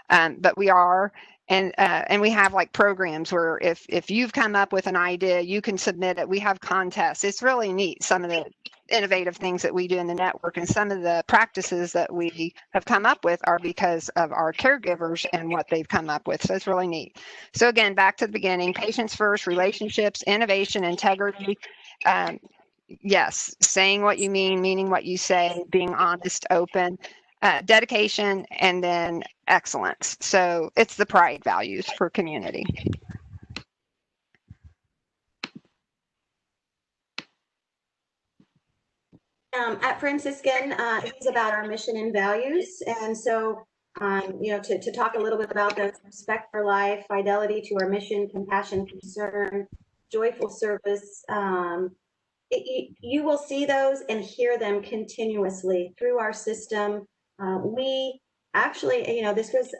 but we are. And we have like programs where if you've come up with an idea, you can submit it. We have contests. It's really neat. innovative things that we do in the network, and some of the practices that we have come up with are because of our caregivers and what they've come up with. So it's really neat. So again, back to the beginning: patients first, relationships, innovation, integrity. Yes, saying what you mean, meaning what you say, being honest, open, dedication, and then excellence. So it's the pride values for community. At Franciscan, it's about our mission and values. And so, to talk a little bit about those: respect for life, fidelity to our mission, compassion, concern, joyful service. You will see those and hear them continuously through our system. We actually, this was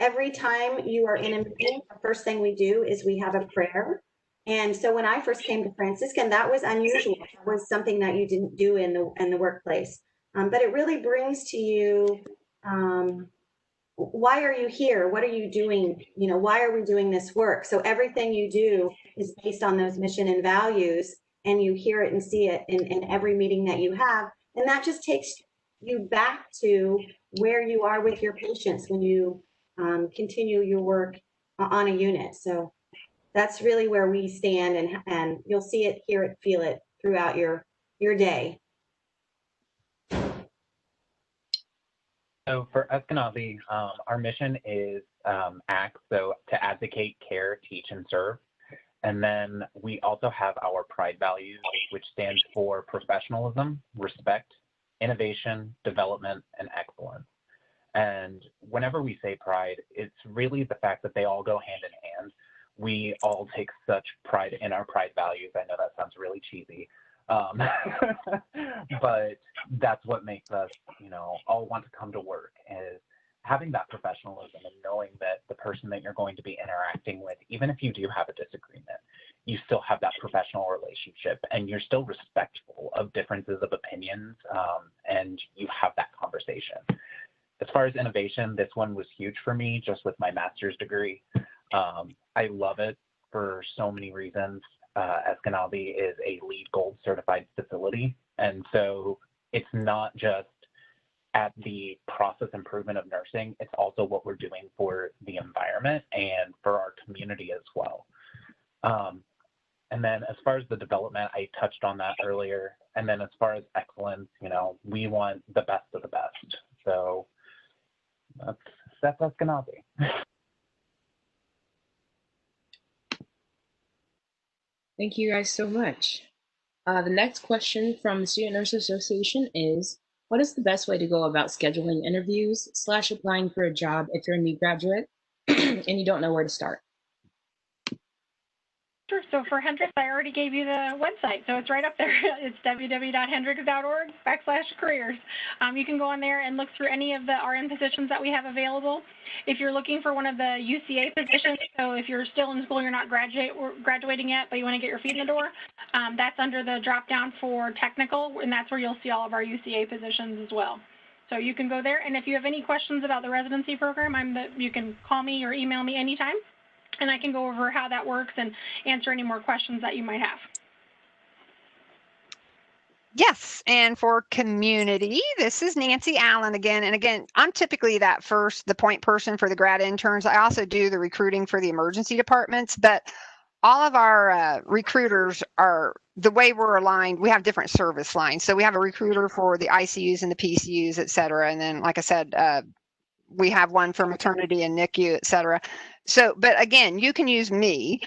every time you are in a meeting, the first thing we do is we have a prayer. And so when I first came to Franciscan, that was unusual. It was something that you didn't do in the workplace. But it really brings to you, why are you here? What are you doing? Why are we doing this work? So everything you do is based on those mission and values, and you hear it and see it in every meeting that you have. And that just takes you back to where you are with your patients when you continue your work on a unit. So that's really where we stand, and you'll see it, hear it, feel it throughout your day. So for Eskenazi, our mission is ACT, so to advocate, care, teach, and serve. And then we also have our pride values, which stands for professionalism, respect, innovation, development, and excellence. And whenever we say pride, it's really the fact that they all go hand in hand. We all take such pride in our pride values. I know that sounds really cheesy, but that's what makes us, all want to come to work, is having that professionalism and knowing that the person that you're going to be interacting with, even if you do have a disagreement, you still have that professional relationship and you're still respectful of differences of opinions, and you have that conversation. As far as innovation, this one was huge for me just with my master's degree. I love it for so many reasons. Eskenazi is a LEED Gold certified facility. And so it's not just at the process improvement of nursing, it's also what we're doing for the environment and for our community as well. And then as far as the development, I touched on that earlier. And then as far as excellence, we want the best of the best. So that's Eskenazi. Thank you guys so much. The next question from the Student Nurse Association is, what is the best way to go about scheduling interviews / applying for a job if you're a new graduate and you don't know where to start? Sure. So for Hendricks, I already gave you the website, so it's right up there. It's www.hendricks.org/careers. You can go on there and look through any of the RN positions that we have available. If you're looking for one of the UCA positions, so if you're still in school, you're not graduating yet, but you want to get your feet in the door, that's under the drop down for technical, and that's where you'll see all of our UCA positions as well. So you can go there, and if you have any questions about the residency program, you can call me or email me anytime, and I can go over how that works and answer any more questions that you might have. Yes, and for community, this is Nancy Allen again. And again, I'm typically the point person for the grad interns. I also do the recruiting for the emergency departments, but all of our recruiters are, the way we're aligned, we have different service lines. So we have a recruiter for the ICUs and the PCUs, et cetera. And then, like I said, we have one for maternity and NICU, et cetera. So, but again, you can use me,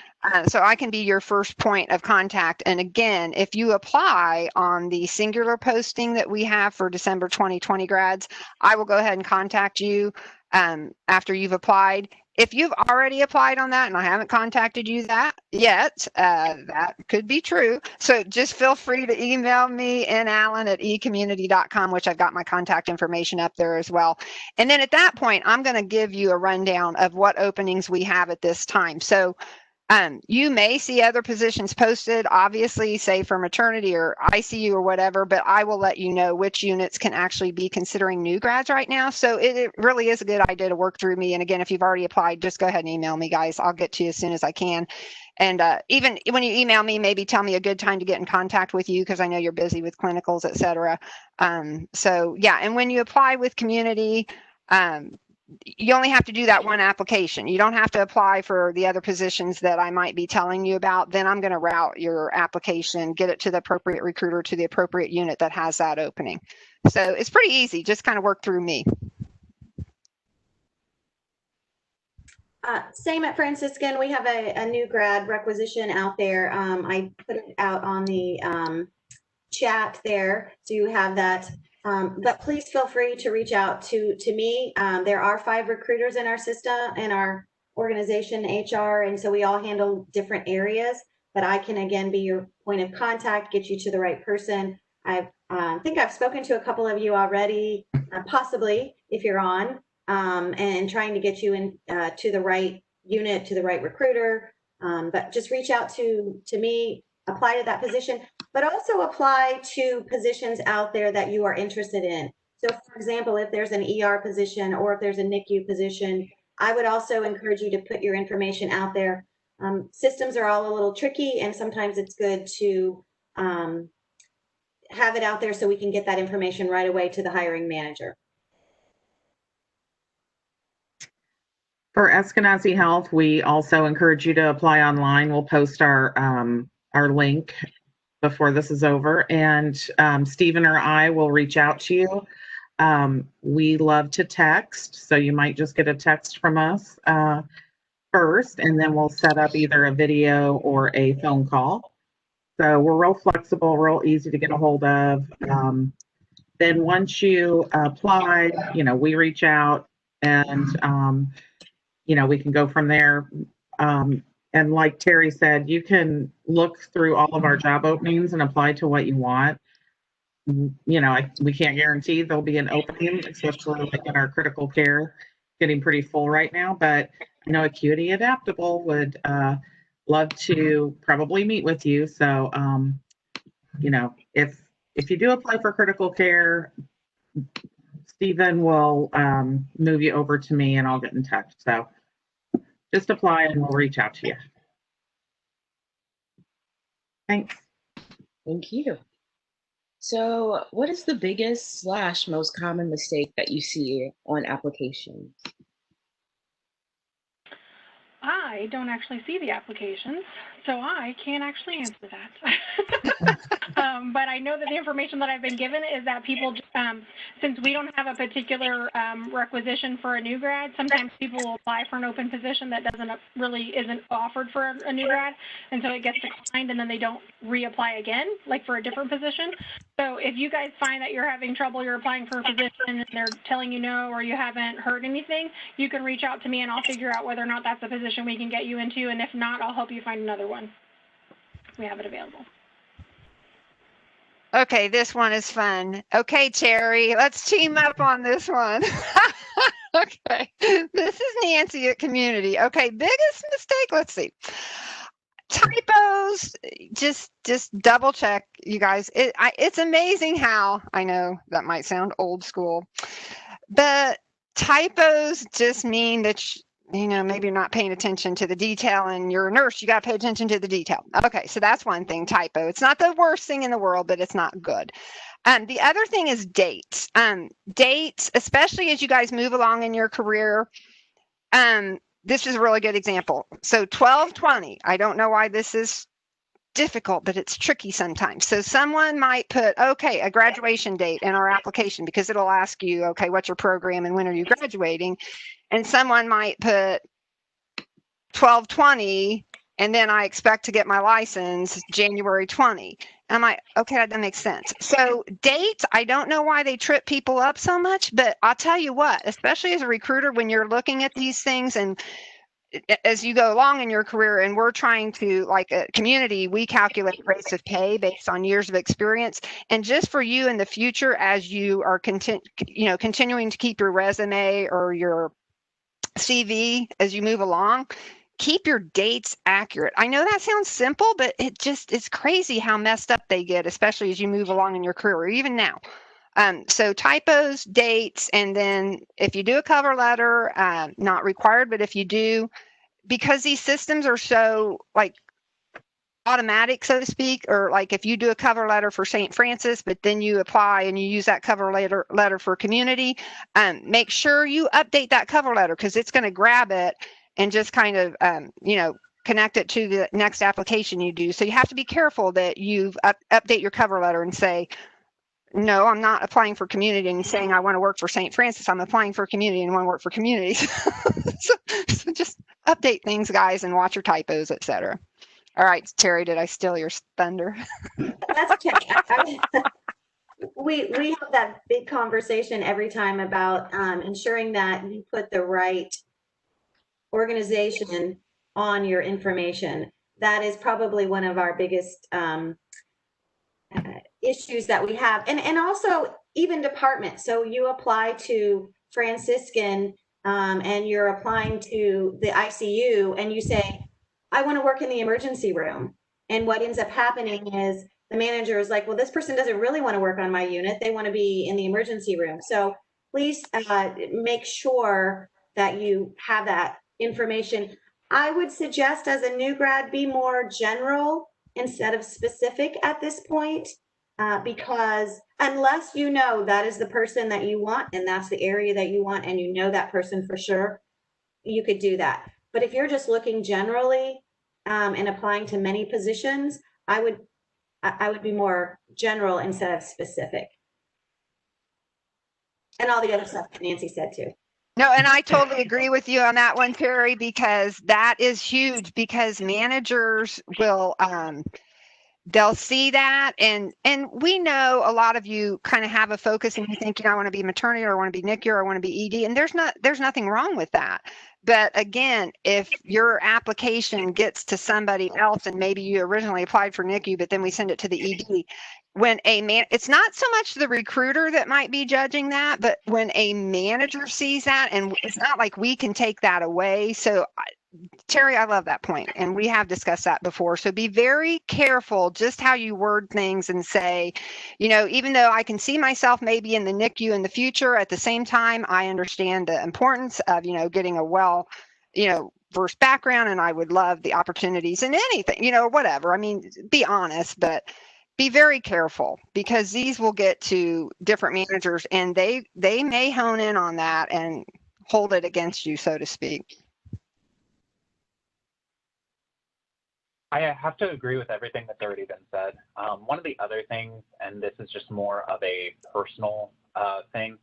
so I can be your first point of contact. And again, if you apply on the singular posting that we have for December 2020 grads, I will go ahead and contact you after you've applied. If you've already applied on that and I haven't contacted you yet, that could be true. So just feel free to email me, nallen@ecommunity.com, which I've got my contact information up there as well. And then at that point, I'm going to give you a rundown of what openings we have at this time. So you may see other positions posted, obviously, say for maternity or ICU or whatever, but I will let you know which units can actually be considering new grads right now. So it really is a good idea to work through me. And again, if you've already applied, just go ahead and email me, guys. I'll get to you as soon as I can. And even when you email me, maybe tell me a good time to get in contact with you, because I know you're busy with clinicals, et cetera. So yeah, and when you apply with community, you only have to do that one application. You don't have to apply for the other positions that I might be telling you about. Then I'm going to route your application, get it to the appropriate recruiter, to the appropriate unit that has that opening. So it's pretty easy. Just kind of work through me. Same at Franciscan. We have a new grad requisition out there. I put it out on the chat there, so you have that. But please feel free to reach out to me. There are 5 recruiters in our system, in our organization, HR, and so we all handle different areas. But I can, again, be your point of contact, get you to the right person. I think I've spoken to a couple of you already, possibly if you're on, and trying to get you in to the right unit, to the right recruiter. But just reach out to me, apply to that position, but also apply to positions out there that you are interested in. So for example, if there's an ER position or if there's a NICU position, I would also encourage you to put your information out there. Systems are all a little tricky, and sometimes it's good to have it out there so we can get that information right away to the hiring manager. For Eskenazi Health, we also encourage you to apply online. We'll post our link before this is over, and Stephen or I will reach out to you. We love to text, so you might just get a text from us first, and then we'll set up either a video or a phone call. So we're real flexible, real easy to get a hold of. Then once you apply, we reach out, and we can go from there. And like Terry said, you can look through all of our job openings and apply to what you want. We can't guarantee there'll be an opening, especially like in our critical care, getting pretty full right now. But I know Acuity Adaptable would love to probably meet with you. So, if you do apply for critical care, Stephen will move you over to me, and I'll get in touch. So just apply and we'll reach out to you. Thanks. Thank you. So what is the biggest / most common mistake that you see on applications? I don't actually see the applications, so I can't actually answer that. But I know that the information that I've been given is that people, since we don't have a particular requisition for a new grad, sometimes people will apply for an open position that isn't offered for a new grad, and so it gets declined, and then they don't reapply again, like for a different position. So if you guys find that you're having trouble, you're applying for a position and they're telling you no, or you haven't heard anything, you can reach out to me and I'll figure out whether or not that's a position we can get you into, and if not, I'll help you find another one. We have it available. Okay, this one is fun. Okay, Terry, let's team up on this one. Okay, this is Nancy at Community. Okay, biggest mistake, let's see. Typos, just double check, you guys. It's amazing how, I know that might sound old school, but typos just mean that maybe you're not paying attention to the detail, and you're a nurse, you got to pay attention to the detail. Okay, so that's one thing, typo. It's not the worst thing in the world, but it's not good. The other thing is dates. Dates, especially as you guys move along in your career. This is a really good example. So 12/20, I don't know why this is difficult, but it's tricky sometimes. So someone might put, okay, a graduation date in our application, because it'll ask you, okay, what's your program and when are you graduating? And someone might put 12/20, and then I expect to get my license January 20. And I'm like, okay, that makes sense. So dates, I don't know why they trip people up so much, but I'll tell you what, especially as a recruiter, when you're looking at these things and as you go along in your career, and we're trying to, like a community, we calculate rates of pay based on years of experience. And just for you in the future, as you are continuing to keep your resume or your CV as you move along, keep your dates accurate. I know that sounds simple, but it's crazy how messed up they get, especially as you move along in your career, or even now. So typos, dates, and then if you do a cover letter, not required, but if you do, because these systems are so, like, automatic, so to speak, or like if you do a cover letter for St. Francis, but then you apply and you use that cover letter for community, make sure you update that cover letter, because it's going to grab it and just kind of, connect it to the next application you do. So you have to be careful that you update your cover letter and say, no, I'm not applying for community and saying I want to work for St. Francis. I'm applying for community and want to work for communities. so just update things, guys, and watch your typos, etc. All right, Terry, did I steal your thunder? That's okay. We have that big conversation every time about ensuring that you put the right organization on your information. That is probably one of our biggest issues that we have. And also even departments. So you apply to Franciscan and you're applying to the ICU and you say, I want to work in the emergency room. And what ends up happening is the manager is like, well, this person doesn't really want to work on my unit. They want to be in the emergency room. So please make sure that you have that information. I would suggest as a new grad, be more general instead of specific at this point, because unless you know that is the person that you want and that's the area that you want and you know that person for sure, you could do that. But if you're just looking generally and applying to many positions, I would be more general instead of specific. And all the other stuff that Nancy said too. No, and I totally agree with you on that one, Terry, because that is huge, because managers will they'll see that, and we know a lot of you kind of have a focus and you think, I want to be maternity or I want to be NICU or I want to be ED, and there's nothing wrong with that. But again, if your application gets to somebody else and maybe you originally applied for NICU, but then we send it to the ED, when it's not so much the recruiter that might be judging that, but when a manager sees that, and it's not like we can take that away. So Terry, I love that point, and we have discussed that before. So be very careful just how you word things and say, even though I can see myself maybe in the NICU in the future, at the same time, I understand the importance of, getting a well, versed background, and I would love the opportunities in anything, whatever. I mean, be honest, but be very careful, because these will get to different managers and they may hone in on that and hold it against you, so to speak. I have to agree with everything that's already been said. One of the other things, and this is just more of a personal thing,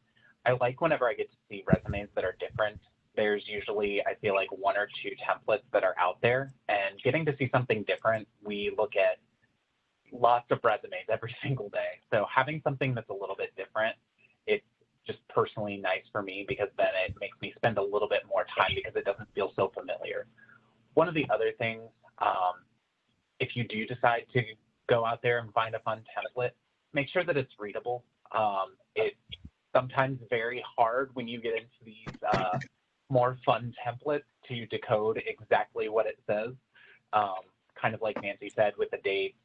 I like whenever I get to see resumes that are different. There's usually, I feel like, one or two templates that are out there, and getting to see something different, we look at lots of resumes every single day. So having something that's a little bit different, it's just personally nice for me, because then it makes me spend a little bit more time because it doesn't feel so familiar. One of the other things, if you do decide to go out there and find a fun template, make sure that it's readable. It's sometimes very hard when you get into these more fun templates to decode exactly what it says. Kind of like Nancy said with the dates,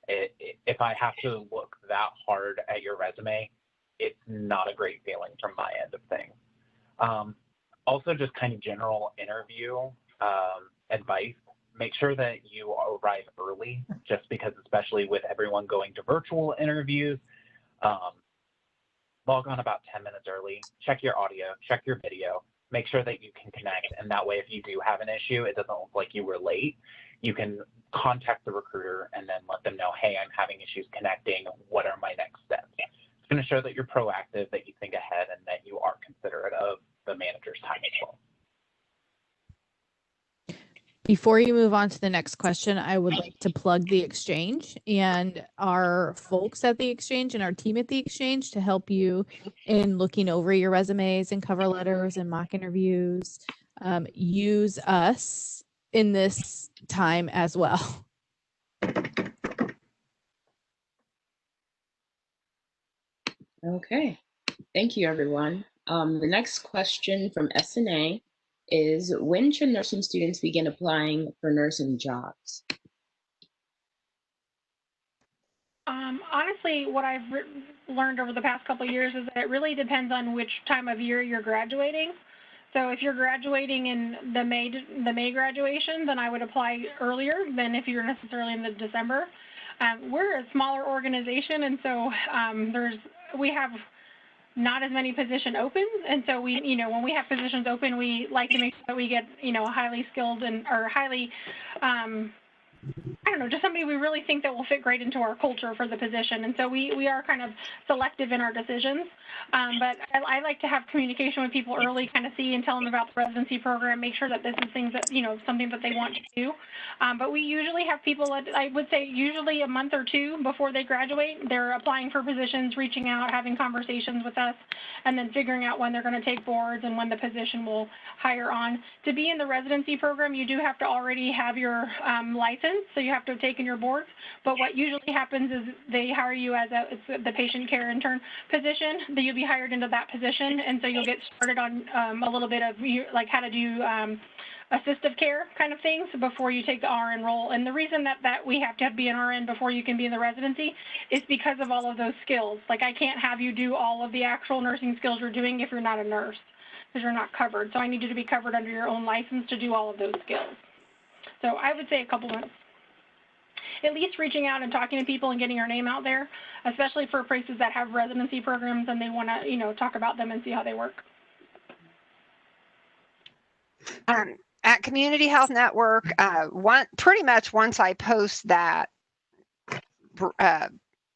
if I have to look that hard at your resume, it's not a great feeling from my end of things. Also, just kind of general interview advice. Make sure that you arrive early, just because, especially with everyone going to virtual interviews, log on about 10 minutes early, check your audio, check your video, make sure that you can connect. And that way, if you do have an issue, it doesn't look like you were late. You can contact the recruiter and then let them know, hey, I'm having issues connecting. What are my next steps? It's going to show that you're proactive, that you think ahead, and that you are considerate of the manager's time as well. Before you move on to the next question, I would like to plug the Exchange and our folks at the Exchange and our team at the Exchange to help you in looking over your resumes and cover letters and mock interviews. Use us in this time as well. Okay, thank you, everyone. The next question from SNA is, when should nursing students begin applying for nursing jobs? Honestly, what I've learned over the past couple of years is that it really depends on which time of year you're graduating. So if you're graduating in the May graduation, then I would apply earlier than if you're necessarily in the December. We're a smaller organization, and so we have not as many position opens, and so we, when we have positions open, we like to make sure that we get, highly skilled or highly, just somebody we really think that will fit great into our culture for the position. And so we are kind of selective in our decisions. But I like to have communication with people early, kind of see and tell them about the residency program, make sure that this is things that, something that they want to do. But we usually have people, I would say usually a month or two before they graduate, they're applying for positions, reaching out, having conversations with us, and then figuring out when they're going to take boards and when the position will hire on. To be in the residency program, you do have to already have your license, so you have to have taken your boards. But what usually happens is they hire you as the patient care intern position, that you'll be hired into that position, and so you'll get started on a little bit of like how to do assistive care kind of things before you take the RN role. And the reason that we have to be an RN before you can be in the residency is because of all of those skills. Like, I can't have you do all of the actual nursing skills you're doing if you're not a nurse, because you're not covered. So I need you to be covered under your own license to do all of those skills. So I would say a couple months. At least reaching out and talking to people and getting your name out there, especially for places that have residency programs and they want to, talk about them and see how they work. At Community Health Network, pretty much once I post that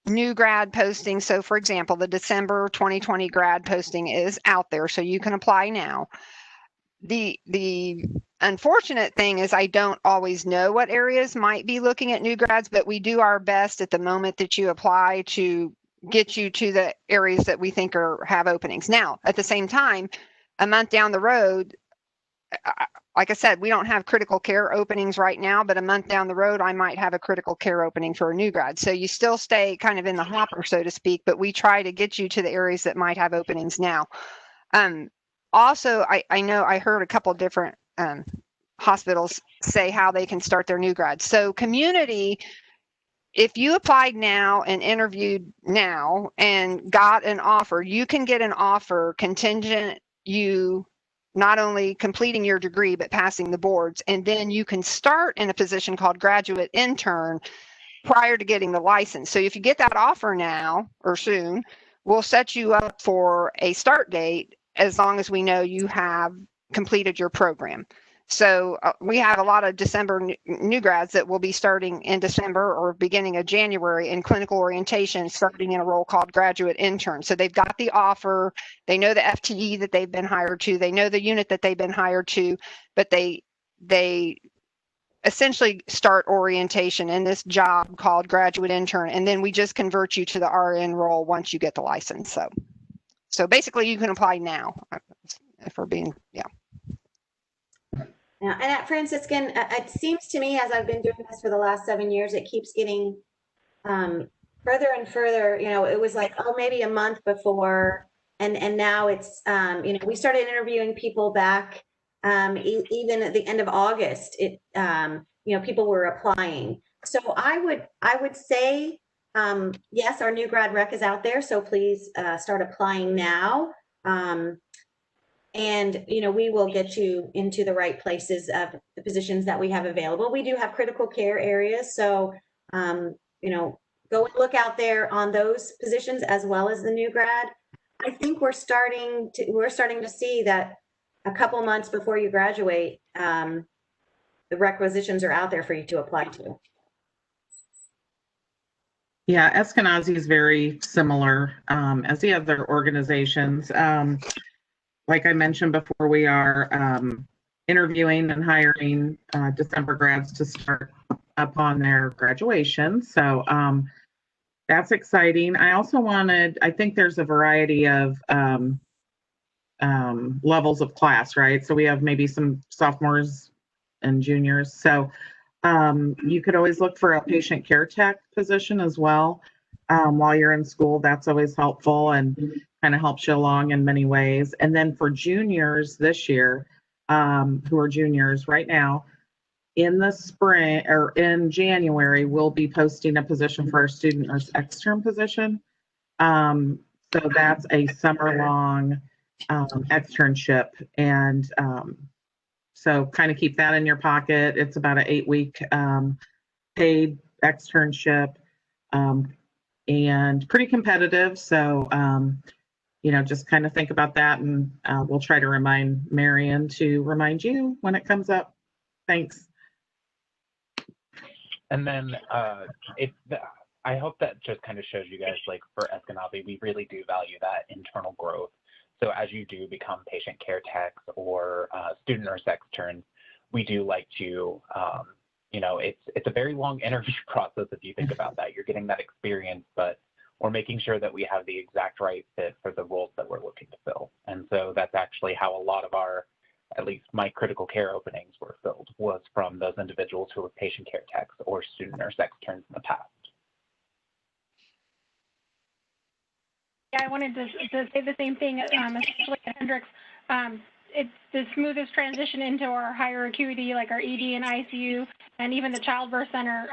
new grad posting, so for example, the December 2020 grad posting is out there, so you can apply now. The unfortunate thing is I don't always know what areas might be looking at new grads, but we do our best at the moment that you apply to get you to the areas that we think have openings. Now, at the same time, a month down the road, like I said, we don't have critical care openings right now, but a month down the road, I might have a critical care opening for a new grad. So you still stay kind of in the hopper, so to speak, but we try to get you to the areas that might have openings now. Also, I know I heard a couple different hospitals say how they can start their new grads. So community, if you applied now and interviewed now and got an offer, you can get an offer contingent you not only completing your degree, but passing the boards. And then you can start in a position called graduate intern prior to getting the license. So if you get that offer now or soon, we'll set you up for a start date as long as we know you have completed your program. So we have a lot of December new grads that will be starting in December or beginning of January in clinical orientation, starting in a role called graduate intern. So they've got the offer, they know the FTE that they've been hired to, they know the unit that they've been hired to, but they essentially start orientation in this job called graduate intern, and then we just convert you to the RN role once you get the license. So basically you can apply now if we're being, yeah. Yeah, and at Franciscan, it seems to me, as I've been doing this for the last 7 years, it keeps getting further and further. It was like, maybe a month before, and now it's, we started interviewing people back even at the end of August. People were applying. So I would say, yes, our new grad rec is out there. So please start applying now. And, we will get you into the right places of the positions that we have available. We do have critical care areas. So, go and look out there on those positions as well as the new grad. I think we're starting to see that a couple months before you graduate, the requisitions are out there for you to apply to. Yeah, Eskenazi is very similar as the other organizations. Like I mentioned before, we are interviewing and hiring December grads to start upon their graduation. So that's exciting. I also I think there's a variety of levels of class, right? So we have maybe some sophomores and juniors. So you could always look for a patient care tech position as well while you're in school. That's always helpful and kind of helps you along in many ways. And then for juniors this year, who are juniors right now, in the spring or in January, we'll be posting a position for our student nurse extern position. So that's a summer-long externship. And so kind of keep that in your pocket. It's about an 8-week paid externship and pretty competitive. So, just kind of think about that, and we'll try to remind Marion to remind you when it comes up. Thanks. And then I hope that just kind of shows you guys, like for Eskenazi, we really do value that internal growth. So as you do become patient care techs or student nurse externs, we do like to, it's a very long interview process if you think about that. You're getting that experience, but we're making sure that we have the exact right fit for the roles that we're looking to fill. And so that's actually how a lot of our, at least my critical care openings were filled, was from those individuals who were patient care techs or student nurse externs in the past. Yeah, I wanted to say the same thing, especially at Hendricks. It's the smoothest transition into our higher acuity, like our ED and ICU, and even the childbirth center.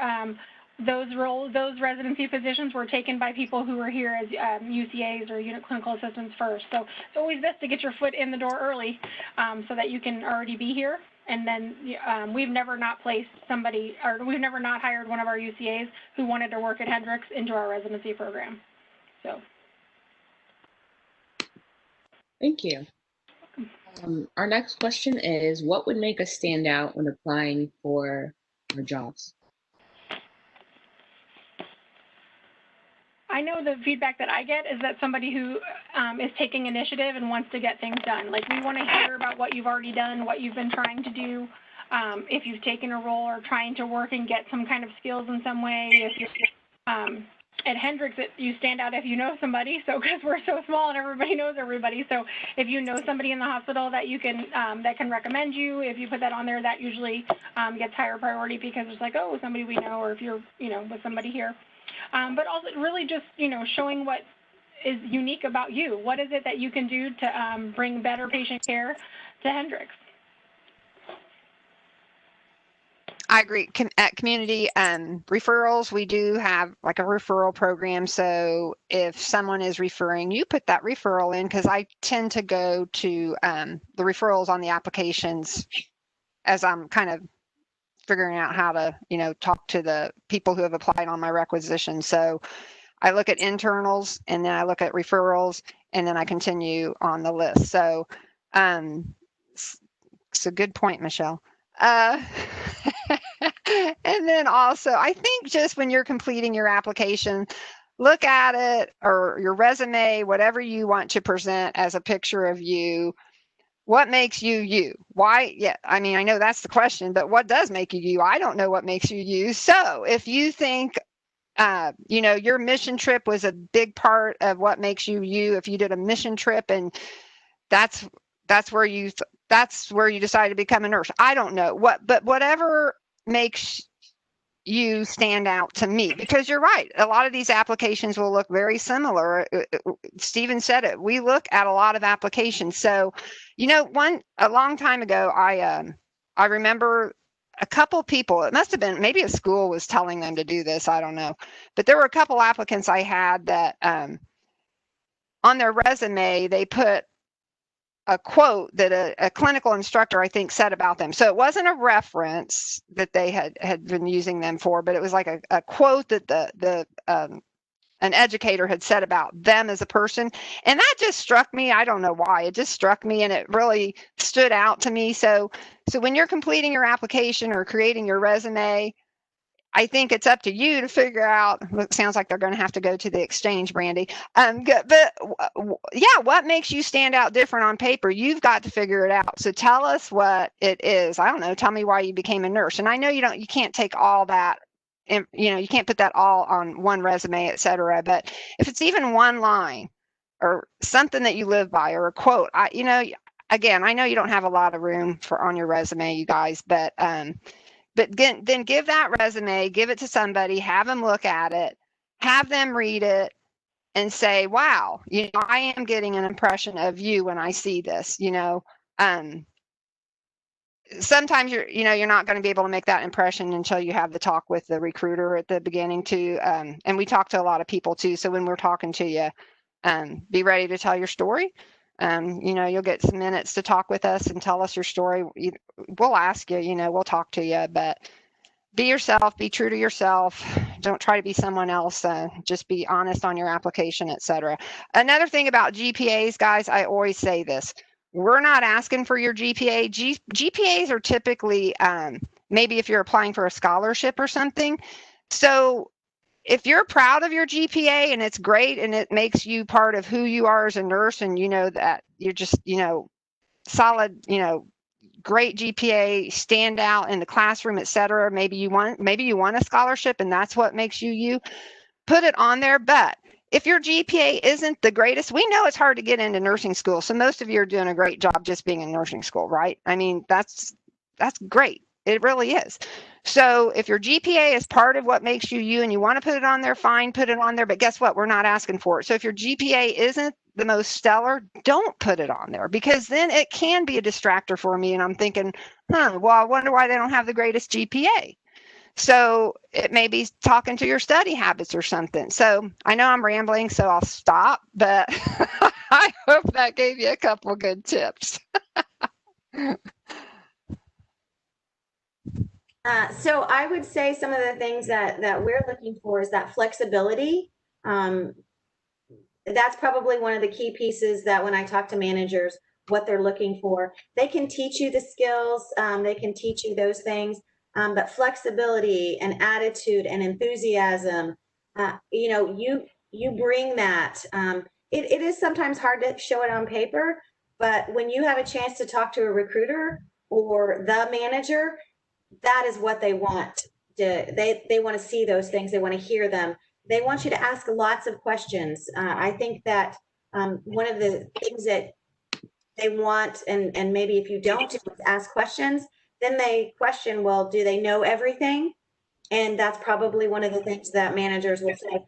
Those residency positions were taken by people who were here as UCAs or unit clinical assistants first. So it's always best to get your foot in the door early so that you can already be here. And then we've never not placed somebody, or we've never not hired one of our UCAs who wanted to work at Hendricks into our residency program. So. Thank you. Our next question is, what would make us stand out when applying for our jobs? I know the feedback that I get is that somebody who is taking initiative and wants to get things done. Like, we want to hear about what you've already done, what you've been trying to do, if you've taken a role or trying to work and get some kind of skills in some way. If you're at Hendricks, you stand out if you know somebody. So, because we're so small and everybody knows everybody. So, if you know somebody in the hospital that you can that can recommend you, if you put that on there, that usually gets higher priority because it's like, oh, somebody we know, or if you're with somebody here. But also really just showing what is unique about you. What is it that you can do to bring better patient care to Hendricks? I agree. At community referrals, we do have like a referral program. So if someone is referring, you put that referral in, because I tend to go to the referrals on the applications as I'm kind of figuring out how to, talk to the people who have applied on my requisition. So I look at internals, and then I look at referrals, and then I continue on the list. So it's a good point, Michelle. And then also, I think just when you're completing your application, look at it, or your resume, whatever you want to present as a picture of you. What makes you you? Why? Yeah, I mean, I know that's the question, but what does make you you? I don't know what makes you you. So if you think, your mission trip was a big part of what makes you you, if you did a mission trip and that's where you decided to become a nurse. I don't know but whatever makes you stand out to me, because you're right. A lot of these applications will look very similar. Stephen said it. We look at a lot of applications. So, a long time ago, I remember a couple people, it must have been, maybe a school was telling them to do this. I don't know. But there were a couple applicants I had that on their resume, they put a quote that a clinical instructor, I think, said about them. So it wasn't a reference that they had been using them for, but it was like a quote that an educator had said about them as a person. And that just struck me. I don't know why. It just struck me, and it really stood out to me. So when you're completing your application or creating your resume, I think it's up to you to figure out. It sounds like they're going to have to go to the exchange, Brandy. But yeah, what makes you stand out different on paper? You've got to figure it out. So tell us what it is. I don't know. Tell me why you became a nurse. And I know you can't take all that, and you can't put that all on one resume, et cetera. But if it's even one line or something that you live by, or a quote, again, I know you don't have a lot of room on your resume, you guys, but then give that resume, give it to somebody, have them look at it, have them read it, and say, wow, I am getting an impression of you when I see this. Sometimes you're not going to be able to make that impression until you have the talk with the recruiter at the beginning too. And we talk to a lot of people too. So when we're talking to you, be ready to tell your story. You know, you'll get some minutes to talk with us and tell us your story. We'll ask you, you know, we'll talk to you, but be yourself, be true to yourself. Don't try to be someone else. Just be honest on your application, etc. Another thing about GPAs, guys, I always say this. We're not asking for your GPA. GPAs are typically maybe if you're applying for a scholarship or something. So if you're proud of your GPA and it's great and it makes you part of who you are as a nurse, and you know that you're just, you know, solid, you know, great GPA, stand out in the classroom, etc. Maybe you want a scholarship and that's what makes you you. Put it on there. But if your GPA isn't the greatest, we know it's hard to get into nursing school. So most of you are doing a great job just being in nursing school, right? I mean, that's great. It really is. So if your GPA is part of what makes you you and you want to put it on there, fine, put it on there. But guess what? We're not asking for it. So if your GPA isn't the most stellar, don't put it on there, because then it can be a distractor for me. And I'm thinking, well, I wonder why they don't have the greatest GPA. So it may be talking to your study habits or something. So I know I'm rambling, so I'll stop, but I hope that gave you a couple good tips. So I would say some of the things that we're looking for is that flexibility. That's probably one of the key pieces that when I talk to managers, what they're looking for, they can teach you the skills, they can teach you those things, but flexibility and attitude and enthusiasm, you know, you bring that. It is sometimes hard to show it on paper, but when you have a chance to talk to a recruiter or the manager, that is what they want. They want to see those things. They want to hear them. They want you to ask lots of questions. I think that one of the things that they want, and maybe if you don't do is ask questions, then they question, well, do they know everything? And that's probably one of the things that managers will say,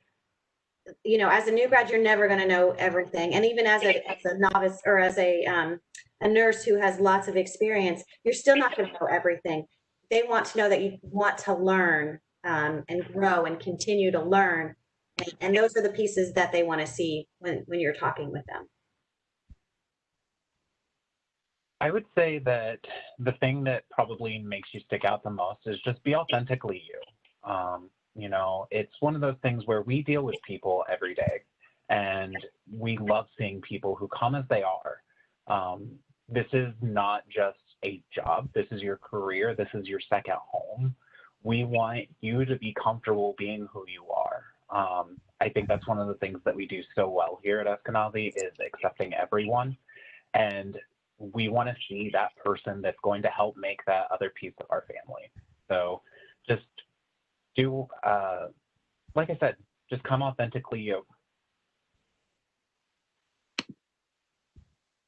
you know, as a new grad, you're never going to know everything. And even as a novice or as a nurse who has lots of experience, you're still not going to know everything. They want to know that you want to learn and grow and continue to learn. And those are the pieces that they want to see when you're talking with them. I would say that the thing that probably makes you stick out the most is just be authentically you. You know, it's one of those things where we deal with people every day, and we love seeing people who come as they are. This is not just a job. This is your career. This is your second home. We want you to be comfortable being who you are. I think that's one of the things that we do so well here at Eskenazi is accepting everyone. And we want to see that person that's going to help make that other piece of our family. So just do, like I said, just come authentically you.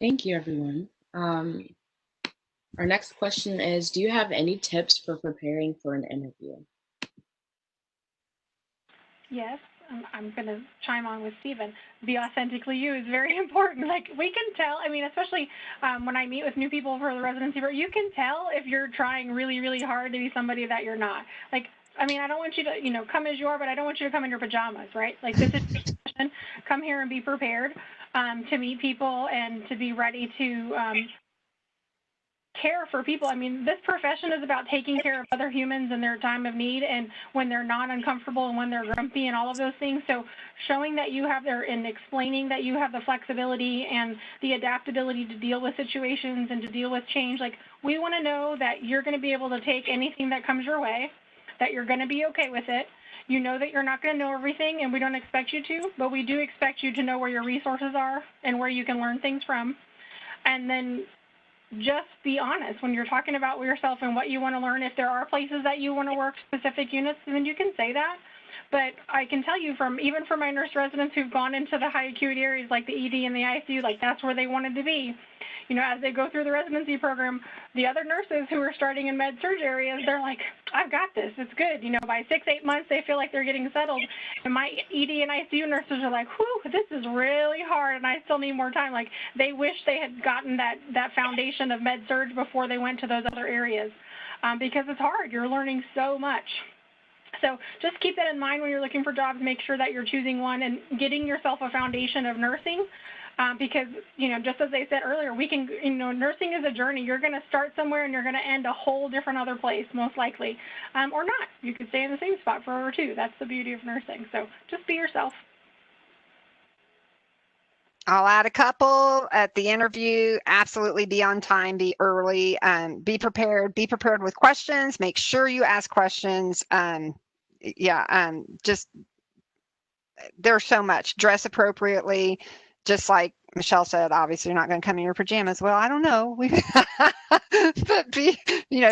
Thank you, everyone. Our next question is, do you have any tips for preparing for an interview? Yes, I'm going to chime on with Stephen. Be authentically you is very important. Like, we can tell, I mean, especially when I meet with new people for the residency, you can tell if you're trying really, really hard to be somebody that you're not. Like, I mean, I don't want you to, you know, come as you are, but I don't want you to come in your pajamas, right? Like, this is come here and be prepared to meet people and to be ready to care for people. I mean, this profession is about taking care of other humans in their time of need and when they're not uncomfortable and when they're grumpy and all of those things. So showing that you have there and explaining that you have the flexibility and the adaptability to deal with situations and to deal with change. Like, we want to know that you're going to be able to take anything that comes your way, that you're going to be okay with it. You know that you're not going to know everything, and we don't expect you to, but we do expect you to know where your resources are and where you can learn things from. And then just be honest when you're talking about yourself and what you want to learn. If there are places that you want to work, specific units, then you can say that. But I can tell you even from my nurse residents who've gone into the high acuity areas like the ED and the ICU, like that's where they wanted to be. You know, as they go through the residency program, the other nurses who are starting in med surg areas, they're like, I've got this, it's good. You know, by 6-8 months, they feel like they're getting settled. And my ED and ICU nurses are like, whew, this is really hard and I still need more time. Like, they wish they had gotten that foundation of med surg before they went to those other areas because it's hard. You're learning so much. So just keep that in mind when you're looking for jobs. Make sure that you're choosing one and getting yourself a foundation of nursing. Because, just as they said earlier, nursing is a journey. You're going to start somewhere and you're going to end a whole different other place, most likely, or not. You could stay in the same spot forever too. That's the beauty of nursing. So just be yourself. I'll add a couple at the interview. Absolutely be on time, be early, be prepared with questions. Make sure you ask questions. Just there's so much. Dress appropriately. Just like Michelle said, obviously you're not going to come in your pajamas. Well, I don't know. But be,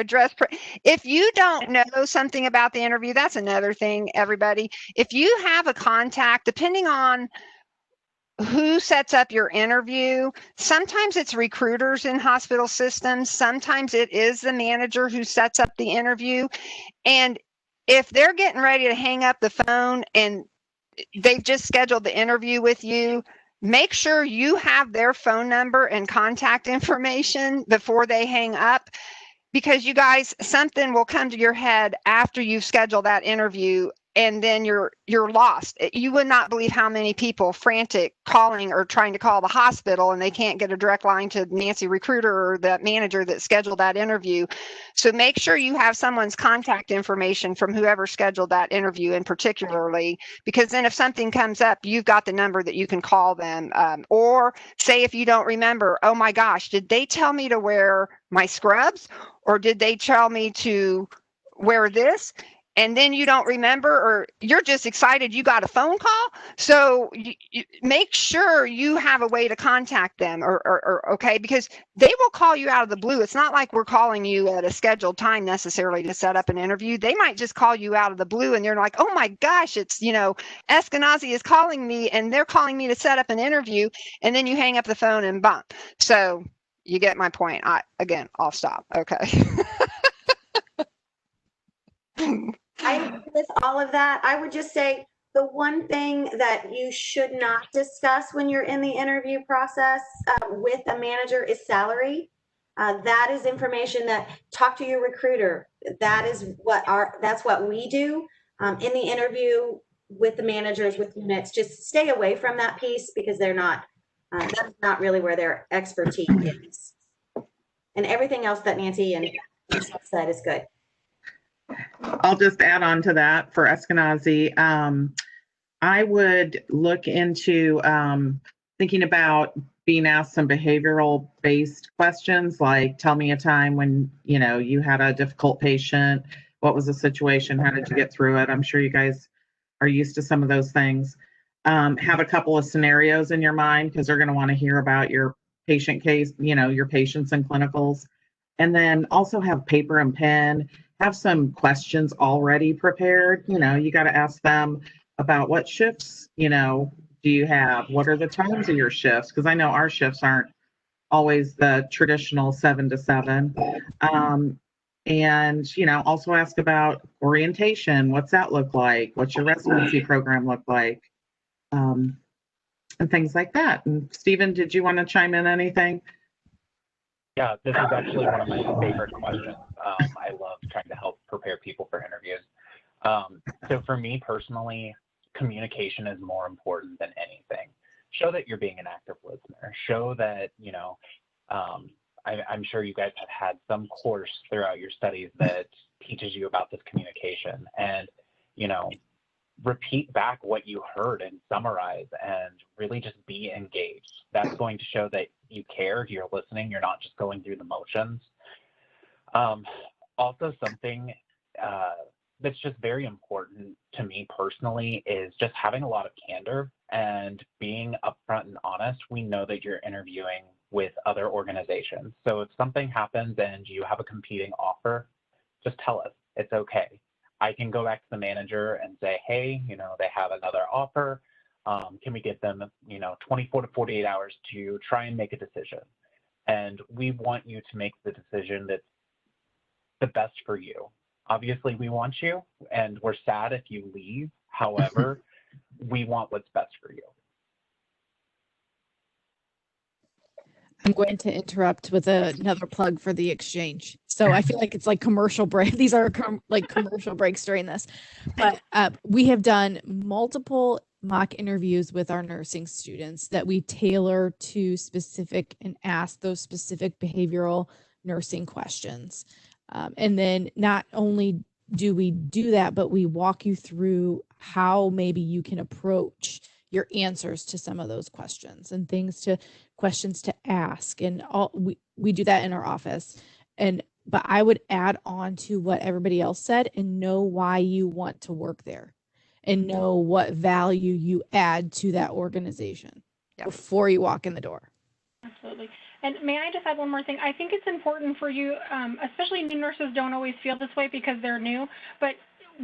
dress. If you don't know something about the interview, that's another thing, everybody. If you have a contact, depending on who sets up your interview, sometimes it's recruiters in hospital systems. Sometimes it is the manager who sets up the interview. And if they're getting ready to hang up the phone and they've just scheduled the interview with you, make sure you have their phone number and contact information before they hang up, because you guys, something will come to your head after you've scheduled that interview, and then you're lost. You would not believe how many people frantic calling or trying to call the hospital and they can't get a direct line to Nancy recruiter or the manager that scheduled that interview. So make sure you have someone's contact information from whoever scheduled that interview, in particularly, because then if something comes up, you've got the number that you can call them. Or say if you don't remember, oh my gosh, did they tell me to wear my scrubs, or did they tell me to wear this? And then you don't remember, or you're just excited you got a phone call. So you make sure you have a way to contact them, or okay, because they will call you out of the blue. It's not like we're calling you at a scheduled time necessarily to set up an interview. They might just call you out of the blue and you're like, oh my gosh, it's, Eskenazi is calling me and they're calling me to set up an interview. And then you hang up the phone and bump. So you get my point. I'll stop. Okay. I agree with all of that. I would just say the one thing that you should not discuss when you're in the interview process with a manager is salary. That is information that talk to your recruiter. That's what we do in the interview with the managers, with units. Just stay away from that piece, because that's not really where their expertise is. And everything else that Nancy and Michelle said is good. I'll just add on to that for Eskenazi. I would look into thinking about being asked some behavioral based questions, like tell me a time when you had a difficult patient. What was the situation? How did you get through it? I'm sure you guys are used to some of those things. Have a couple of scenarios in your mind, because they're going to want to hear about your patient case, your patients and clinicals. And then also have paper and pen. Have some questions already prepared. You got to ask them about what shifts, do you have? What are the times of your shifts? Because I know our shifts aren't always the traditional 7 to 7. And, also ask about orientation. What's that look like? What's your residency program look like? And things like that. And Stephen, did you want to chime in anything? Yeah, this is actually one of my favorite questions. I love trying to help prepare people for interviews. So for me personally, communication is more important than anything. Show that you're being an active listener. Show that, I'm sure you guys have had some course throughout your studies that teaches you about this communication, and, repeat back what you heard and summarize, and really just be engaged. That's going to show that you care, you're listening, you're not just going through the motions. Also, something that's just very important to me personally is just having a lot of candor and being upfront and honest. We know that you're interviewing with other organizations. So if something happens and you have a competing offer, just tell us. It's okay. I can go back to the manager and say, hey, they have another offer. Can we give them, 24 to 48 hours to try and make a decision? And we want you to make the decision that's the best for you. Obviously, we want you, and we're sad if you leave. However, we want what's best for you. I'm going to interrupt with another plug for the exchange. So I feel like it's like commercial break. These are like commercial breaks during this. But we have done multiple mock interviews with our nursing students that we tailor to specific and ask those specific behavioral nursing questions. And then not only do we do that, but we walk you through how maybe you can approach your answers to some of those questions and questions to ask. And we do that in our office. But I would add on to what everybody else said and know why you want to work there and know what value you add to that organization before you walk in the door. Absolutely. And may I just add one more thing? I think it's important for you, especially new nurses don't always feel this way because they're new, but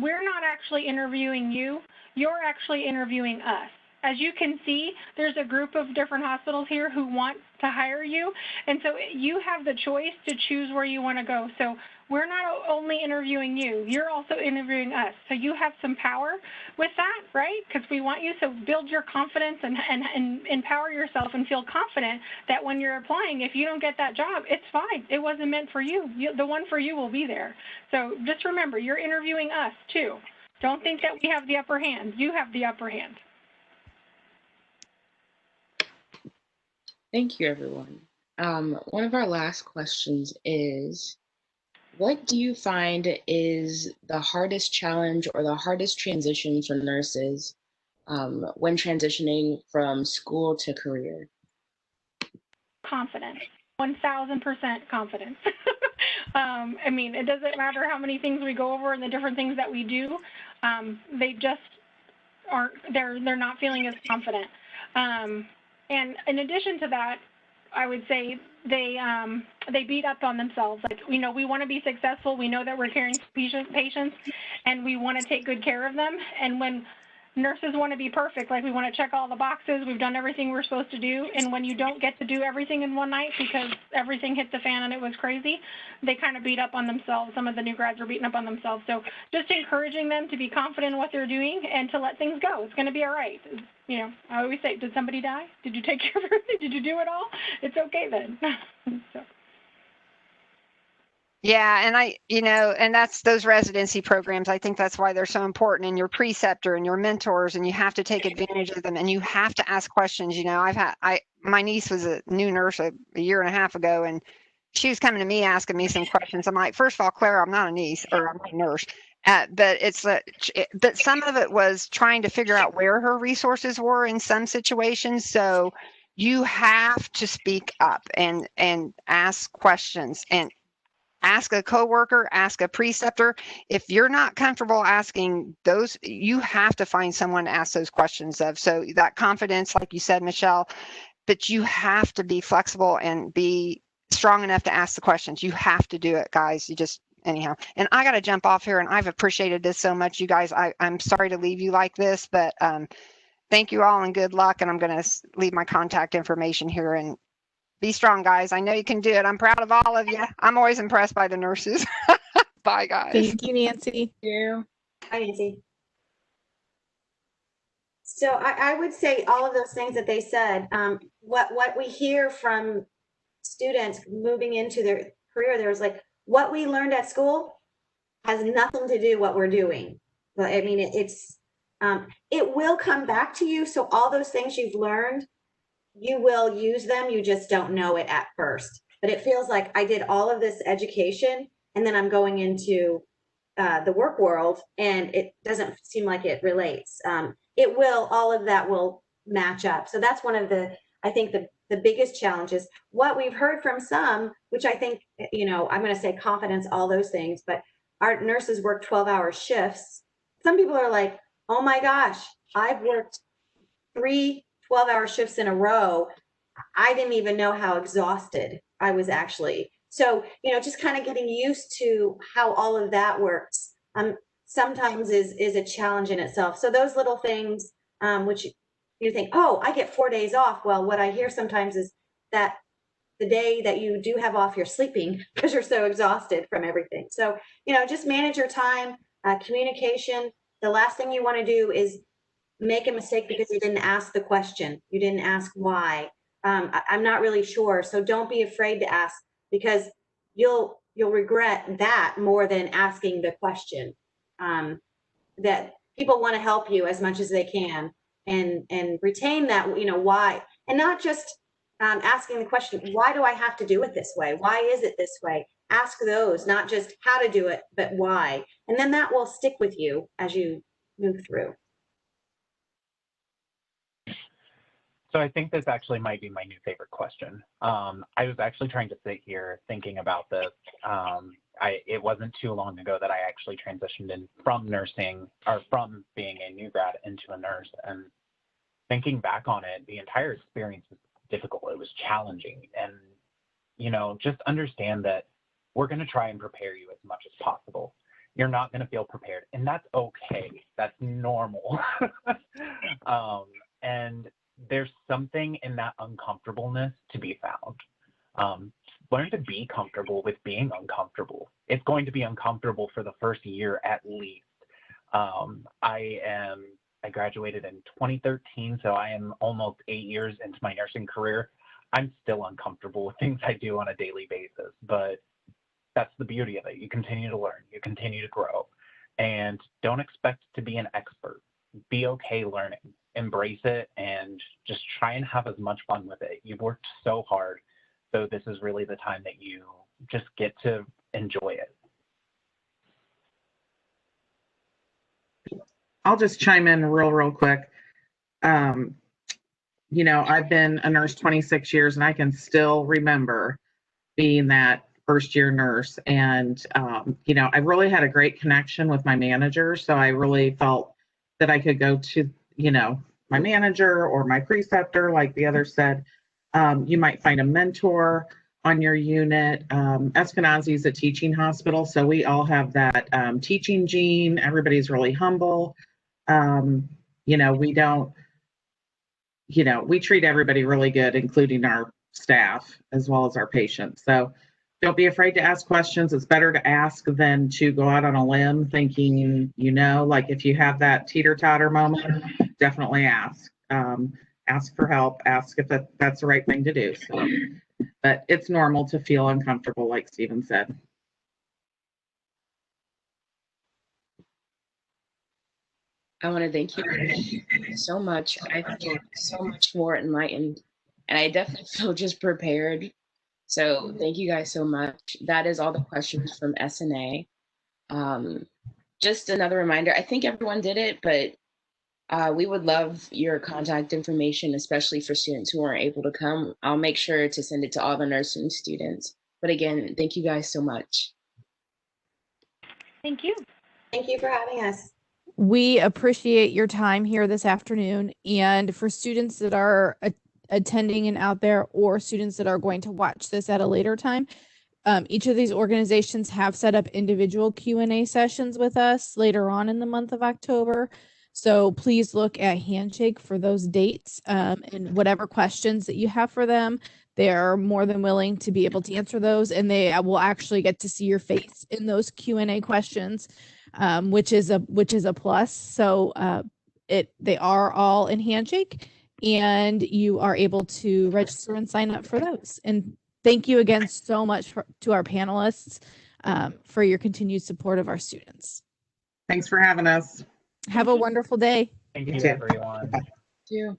we're not actually interviewing you. You're actually interviewing us. As you can see, there's a group of different hospitals here who want to hire you. And so you have the choice to choose where you want to go. So we're not only interviewing you, you're also interviewing us. So you have some power with that, right? Because we want you to build your confidence and empower yourself and feel confident that when you're applying, if you don't get that job, it's fine. It wasn't meant for you. The one for you will be there. So just remember, you're interviewing us too. Don't think that we have the upper hand. You have the upper hand. Thank you, everyone. One of our last questions is, what do you find is the hardest challenge or the hardest transition for nurses when transitioning from school to career? Confidence, 1,000% confidence. I mean, it doesn't matter how many things we go over and the different things that we do. They just aren't, they're not feeling as confident. And in addition to that, I would say they beat up on themselves. Like, we want to be successful. We know that we're caring for patients, and we want to take good care of them. And when nurses want to be perfect, like we want to check all the boxes, we've done everything we're supposed to do, and when you don't get to do everything in one night because everything hit the fan and it was crazy, they kind of beat up on themselves. Some of the new grads are beating up on themselves. So just encouraging them to be confident in what they're doing and to let things go. It's going to be all right. I always say, did somebody die? Did you take care of everything? Did you do it all? It's okay then. So. Yeah, and that's those residency programs. I think that's why they're so important, and your preceptor and your mentors, and you have to take advantage of them, and you have to ask questions. My niece was a new nurse a year and a half ago, and she was coming to me asking me some questions. I'm like, first of all, Claire, I'm not a niece or I'm not a nurse. But some of it was trying to figure out where her resources were in some situations. So you have to speak up and ask questions, and ask a coworker, ask a preceptor. If you're not comfortable asking those, you have to find someone to ask those questions of. So that confidence, like you said, Michelle, but you have to be flexible and be strong enough to ask the questions. You have to do it, guys. Anyhow, and I got to jump off here, and I've appreciated this so much, you guys. I'm sorry to leave you like this, but thank you all and good luck. And I'm going to leave my contact information here, and be strong, guys. I know you can do it. I'm proud of all of you. I'm always impressed by the nurses. Bye, guys. Thank you, Nancy. Thank you. Hi, Nancy. So I would say all of those things that they said. What we hear from students moving into their career, there's like, what we learned at school has nothing to do with what we're doing. But I mean, it will come back to you. So all those things you've learned, you will use them. You just don't know it at first. But it feels like I did all of this education and then I'm going into the work world and it doesn't seem like it relates. All of that will match up. So that's one of I think the biggest challenges. What we've heard from some, which I think, I'm going to say confidence, all those things, but our nurses work 12-hour shifts. Some people are like, oh my gosh, I've worked 3 12-hour shifts in a row. I didn't even know how exhausted I was actually. So, just kind of getting used to how all of that works sometimes is a challenge in itself. So those little things, which you think, oh, I get 4 days off. Well, what I hear sometimes is that the day that you do have off, you're sleeping because you're so exhausted from everything. So, just manage your time, communication. The last thing you want to do is make a mistake because you didn't ask the question. You didn't ask why. I'm not really sure. So don't be afraid to ask, because you'll you'll regret that more than asking the question. That people want to help you as much as they can, and retain that, why, and not just asking the question, why do I have to do it this way? Why is it this way? Ask those, not just how to do it, but why. And then that will stick with you as you move through. So I think this actually might be my new favorite question. I was actually trying to sit here thinking about this. It wasn't too long ago that I actually transitioned in from nursing, or from being a new grad into a nurse. And thinking back on it, the entire experience was difficult. It was challenging. And, just understand that we're going to try and prepare you as much as possible. You're not going to feel prepared, and that's okay. That's normal. And there's something in that uncomfortableness to be found. Learn to be comfortable with being uncomfortable. It's going to be uncomfortable for the first year at least. I graduated in 2013, so I am almost 8 years into my nursing career. I'm still uncomfortable with things I do on a daily basis, but that's the beauty of it. You continue to learn, you continue to grow, and don't expect to be an expert. Be okay learning, embrace it, and just try and have as much fun with it. You've worked so hard, so this is really the time that you just get to enjoy it. I'll just chime in real quick. I've been a nurse 26 years, and I can still remember being that first year nurse. And, I really had a great connection with my manager. So I really felt that I could go to, my manager or my preceptor, like the others said. You might find a mentor on your unit. Eskenazi is a teaching hospital, so we all have that teaching gene. Everybody's really humble. We treat everybody really good, including our staff as well as our patients. So don't be afraid to ask questions. It's better to ask than to go out on a limb thinking, like if you have that teeter-totter moment, definitely ask. Ask for help, ask if that's the right thing to do. So, but it's normal to feel uncomfortable, like Stephen said. I want to thank you so much. I feel so much more enlightened, and I definitely feel just prepared. So thank you guys so much. That is all the questions from SNA. Just another reminder, I think everyone did it, but we would love your contact information, especially for students who aren't able to come. I'll make sure to send it to all the nursing students. But again, thank you guys so much. Thank you. Thank you for having us. We appreciate your time here this afternoon. And for students that are attending and out there, or students that are going to watch this at a later time, each of these organizations have set up individual Q&A sessions with us later on in the month of October. So please look at Handshake for those dates, and whatever questions that you have for them. They are more than willing to be able to answer those, and they will actually get to see your face in those Q&A questions, which is a plus. So they are all in Handshake, and you are able to register and sign up for those. And thank you again so much to our panelists for your continued support of our students. Thanks for having us. Have a wonderful day. Thank you, everyone. Thank you.